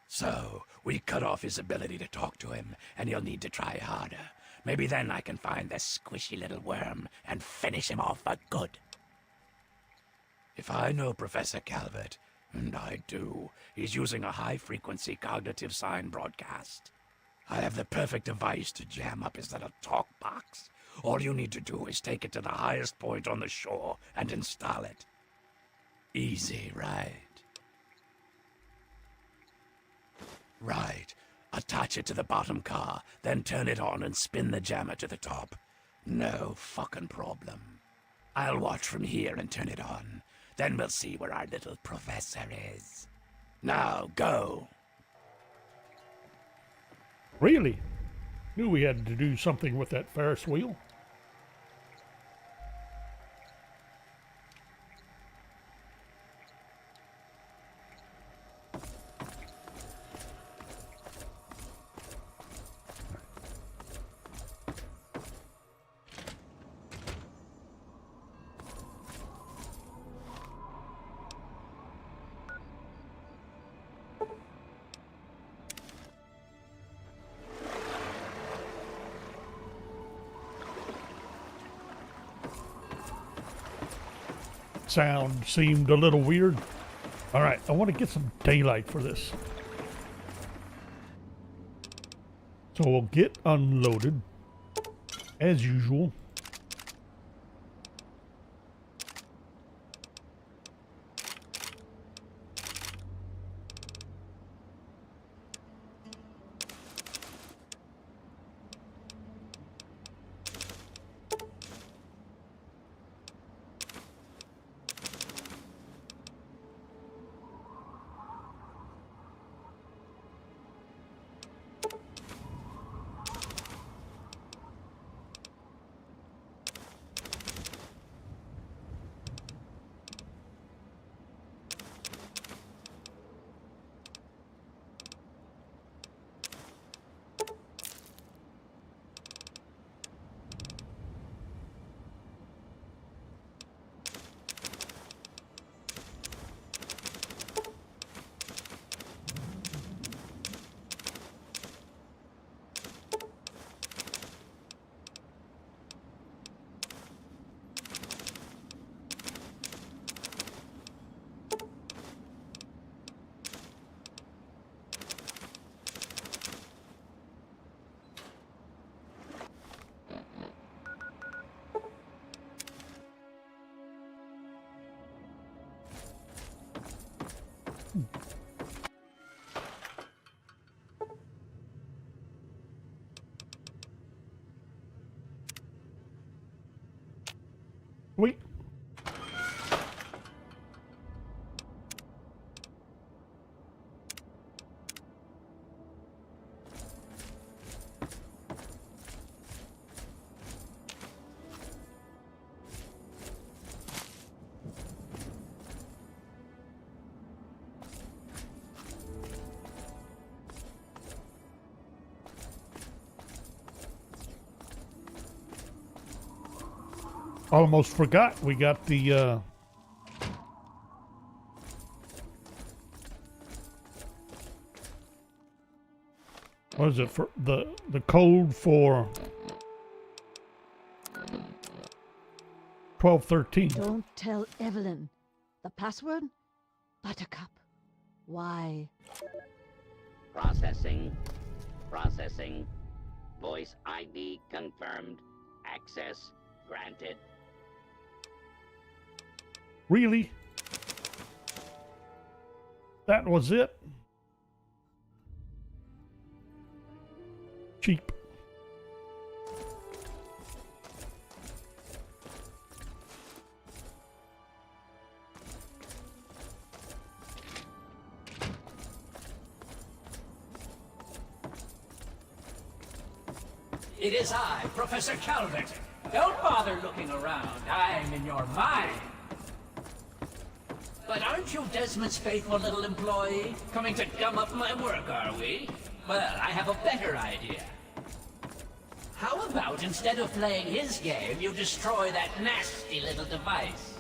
So, we cut off his ability to talk to him, and he'll need to try harder. Maybe then I can find the squishy little worm and finish him off for good. If I know Professor Calvert, and I do, he's using a high-frequency cognitive sign broadcast. I have the perfect device to jam up his little talk box. All you need to do is take it to the highest point on the shore and install it. Easy, right? Right. Attach it to the bottom car, then turn it on and spin the jammer to the top. No fucking problem. I'll watch from here and turn it on. Then we'll see where our little professor is. Now, go. Really? Knew we had to do something with that Ferris wheel. Sound seemed a little weird. All right, I want to get some daylight for this. So we'll get unloaded as usual. Almost forgot we got the what is it for the code for 1213? Don't tell Evelyn. The password? Buttercup. Why? Processing. Processing. Voice ID confirmed. Access granted. Really? That was it? Cheap. It is I, Professor Calvert. Don't bother looking around. I'm in your mind. But aren't you Desmond's faithful little employee? Coming to gum up my work, are we? Well, I have a better idea. How about instead of playing his game, you destroy that nasty little device?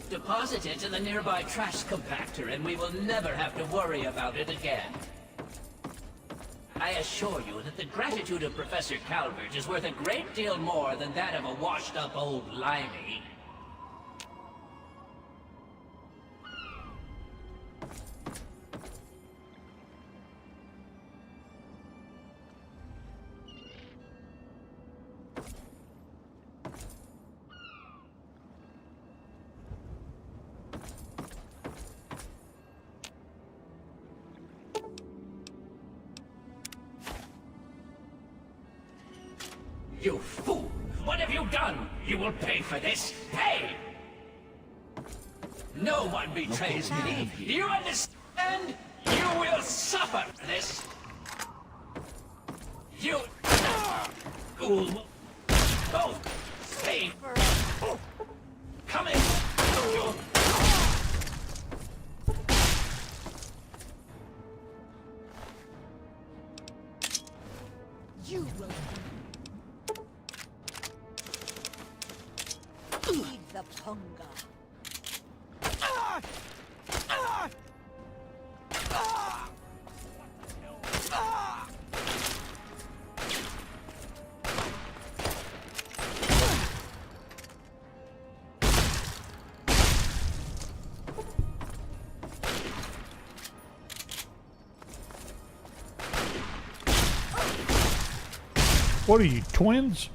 Deposit it in the nearby trash compactor and we will never have to worry about it again. I assure you that the gratitude of Professor Calvert is worth a great deal more than that of a washed-up old limey. You fool! What have you done? You will pay for this! Pay! No one betrays me! Do you understand? You will suffer this! You... Fool! Both! Stay! Coming! You... You will feed the punga. What are you, twins?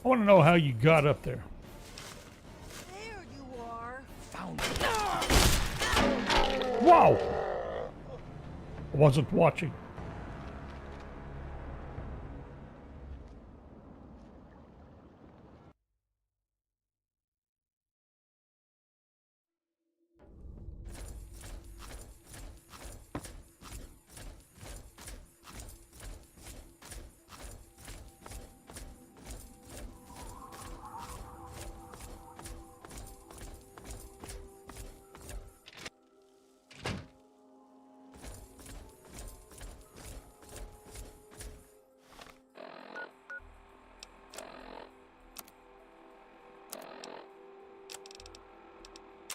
I want to know how you got up there. There you are. Found Wow! I wasn't watching.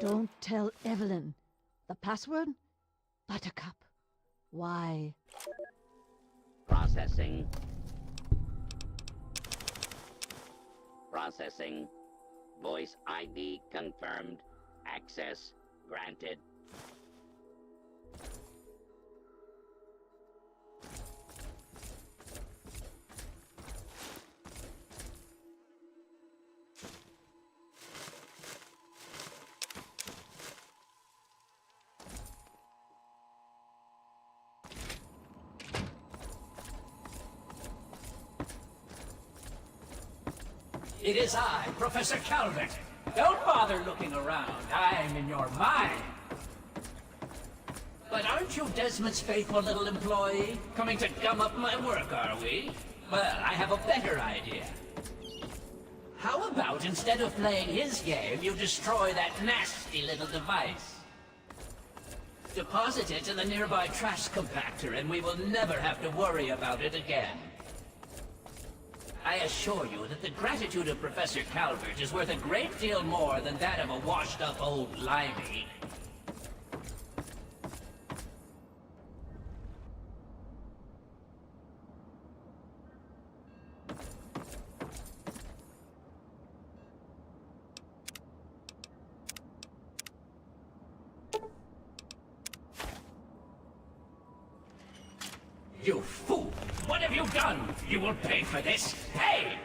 Don't tell Evelyn. The password? Buttercup. Why? Processing. Processing. Voice ID confirmed. Access granted. It is I, Professor Calvert. Don't bother looking around. I'm in your mind. But aren't you Desmond's faithful little employee? Coming to gum up my work, are we? Well, I have a better idea. How about instead of playing his game, you destroy that nasty little device? Deposit it in the nearby trash compactor, and we will never have to worry about it again. I assure you that the gratitude of Professor Calvert is worth a great deal more than that of a washed-up old limey. You fool! What have you done? You will pay for this! Pay!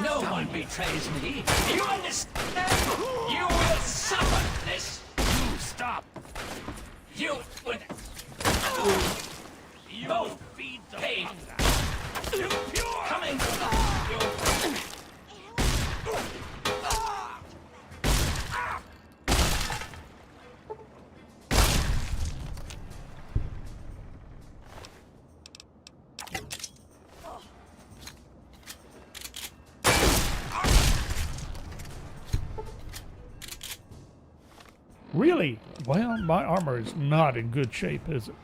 No one betrays me! You understand? You will suffer this! You stop! You would... You both feed the pain! Coming! You... Really? Well, my armor is not in good shape, is it?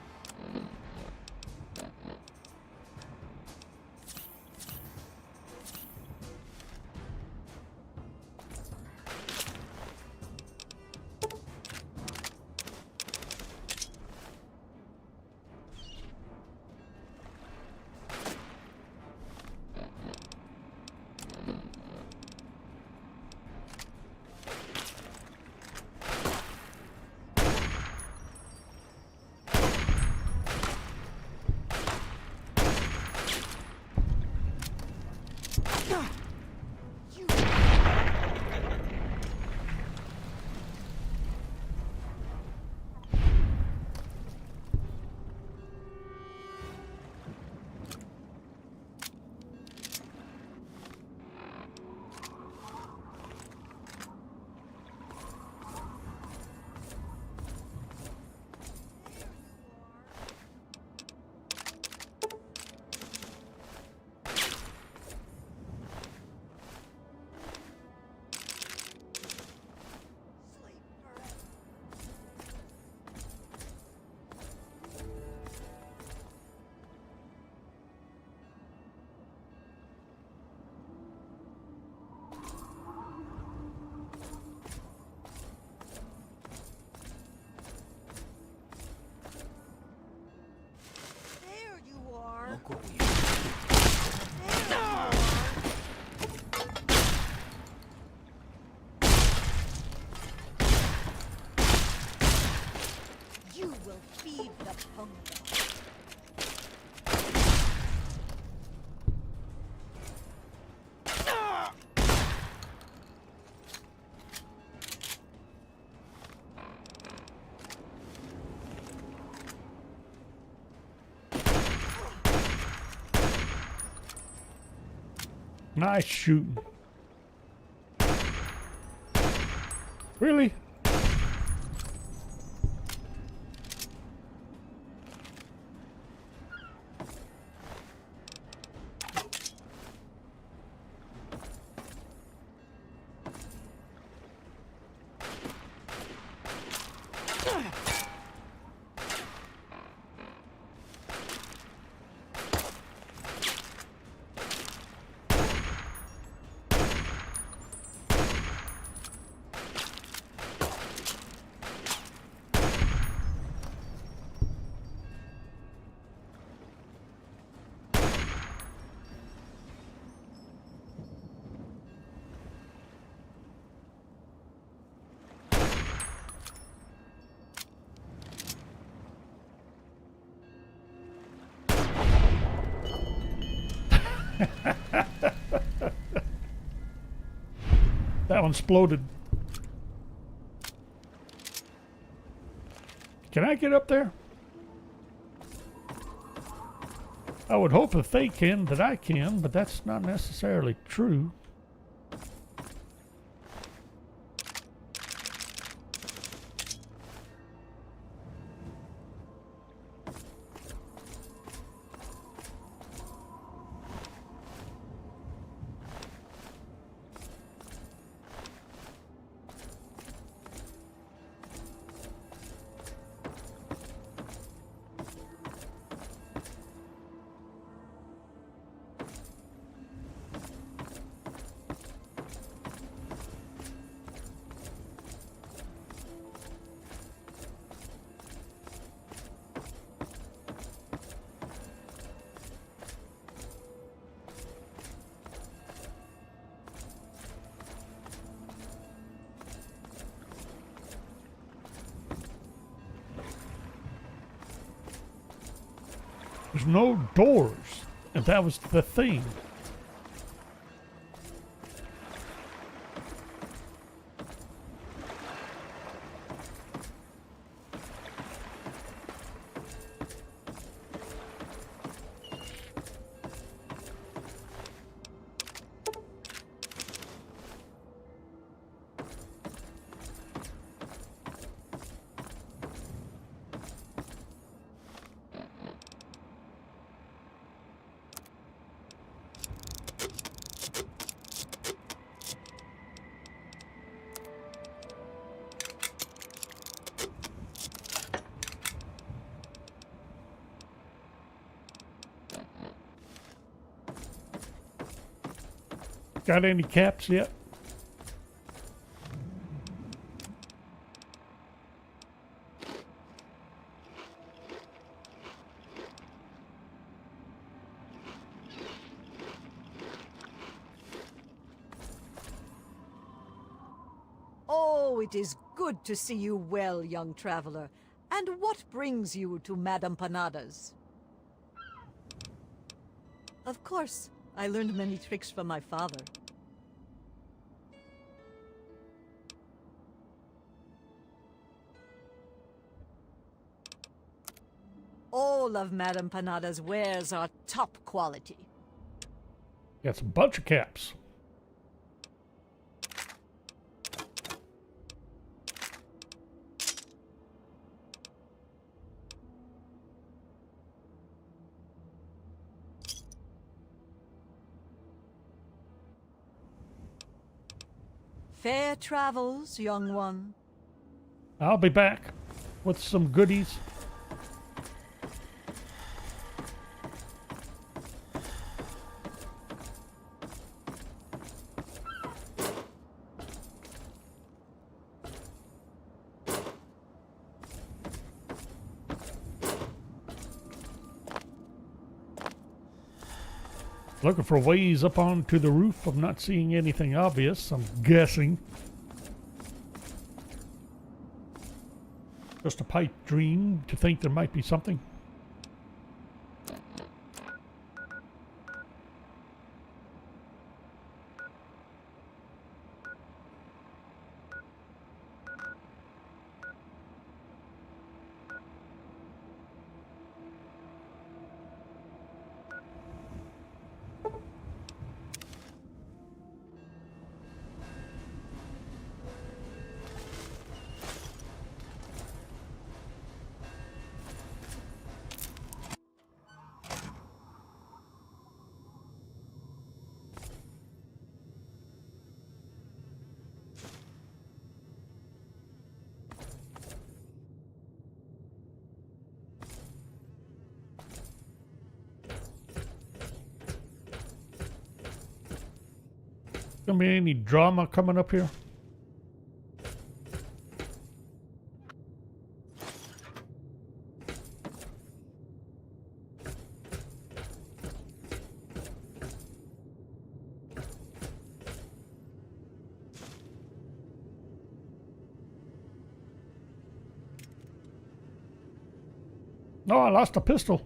You will feed the hunger. Nice shooting. Really? That one exploded. Can I get up there? I would hope if they can, that I can, but that's not necessarily true. There's no doors, and that was the thing. Got any caps yet? Oh, it is good to see you well, young traveler. And what brings you to Madame Panada's? Of course, I learned many tricks from my father. All of Madame Panada's wares are top quality. Got a bunch of caps. Fair travels, young one. I'll be back with some goodies. Looking for ways up onto the roof. I'm not seeing anything obvious. I'm guessing. Just a pipe dream to think there might be something. Gonna be any drama coming up here? No, I lost a pistol.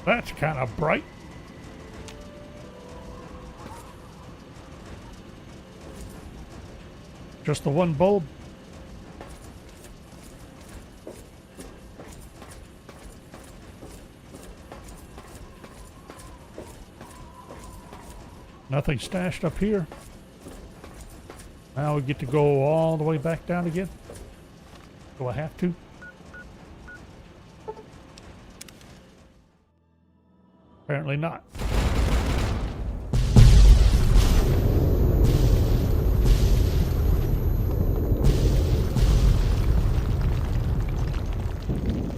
That's kind of bright. Just the one bulb. Nothing stashed up here. Now we get to go all the way back down again. Do I have to? Apparently not.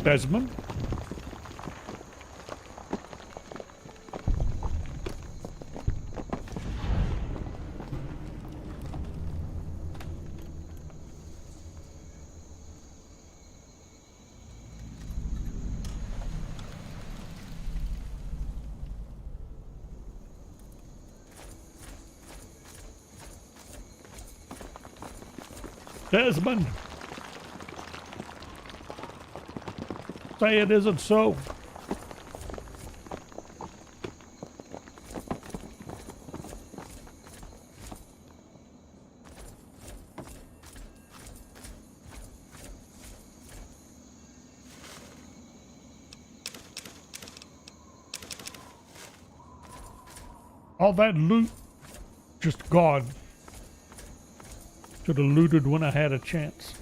Desmond? Desmond! Say it isn't so. All that loot just gone. Should have looted when I had a chance.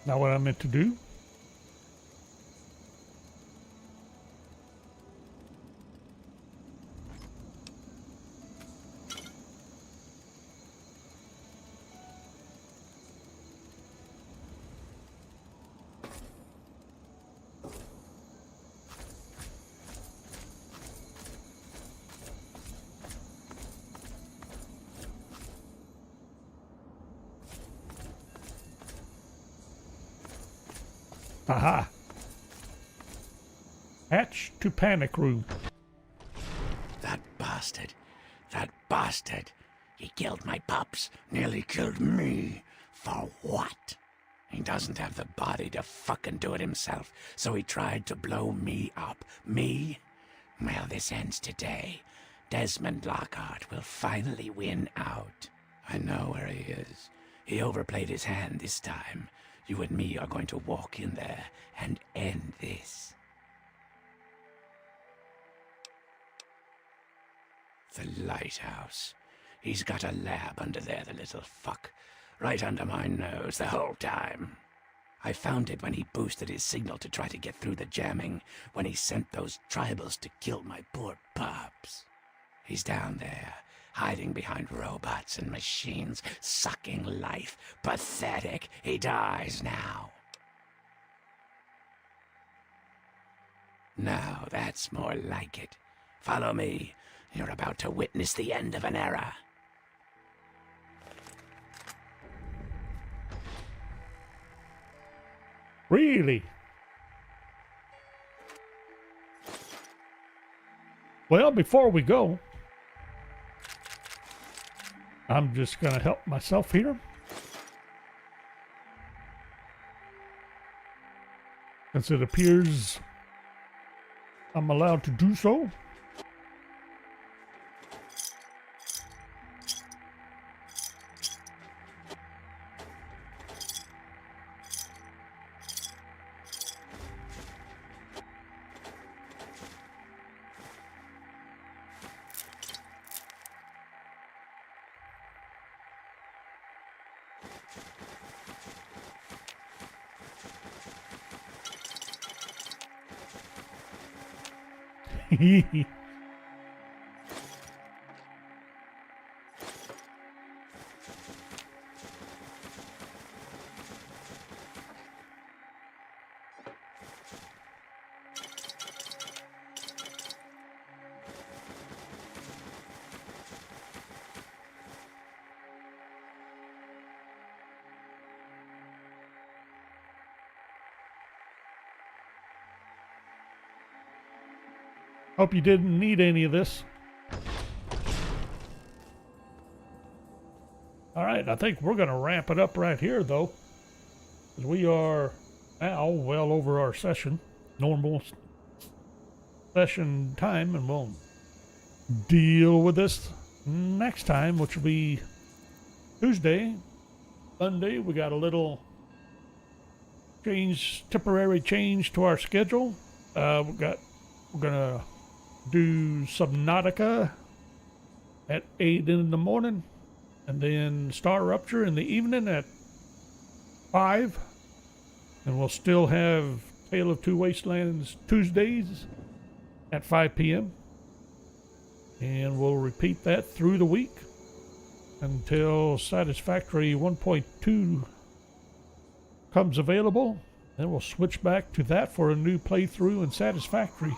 Not what I meant to do. Aha. Hatch to panic room. That bastard. That bastard. He killed my pups. Nearly killed me. For what? He doesn't have the body to fucking do it himself, so he tried to blow me up. Me? Well, this ends today. Desmond Lockhart will finally win out. I know where he is. He overplayed his hand this time. You and me are going to walk in there and end this. The lighthouse. He's got a lab under there, the little fuck. Right under my nose the whole time. I found it when he boosted his signal to try to get through the jamming, when he sent those tribals to kill my poor pups. He's down there, hiding behind robots and machines, sucking life. Pathetic. He dies now. Now that's more like it. Follow me. You're about to witness the end of an era. Really? Well, before we go, I'm just going to help myself here. Since it appears I'm allowed to do so. Hope you didn't need any of this. All right, I think we're going to wrap it up right here, though. 'Cause we are now well over our normal session time, and we'll deal with this next time, which will be Tuesday. Sunday, we got a little temporary change to our schedule. We're gonna do Subnautica at 8 in the morning, and then Star Rupture in the evening at 5. And we'll still have Tale of Two Wastelands Tuesdays at 5 p.m. And we'll repeat that through the week until Satisfactory 1.2 comes available. Then we'll switch back to that for a new playthrough in Satisfactory.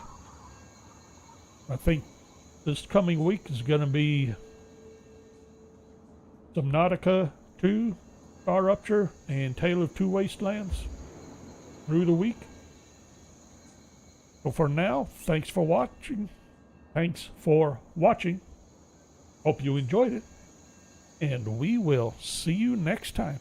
I think this coming week is going to be Subnautica 2, Star Rupture, and Tale of Two Wastelands through the week. So for now, thanks for watching. Hope you enjoyed it. And we will see you next time.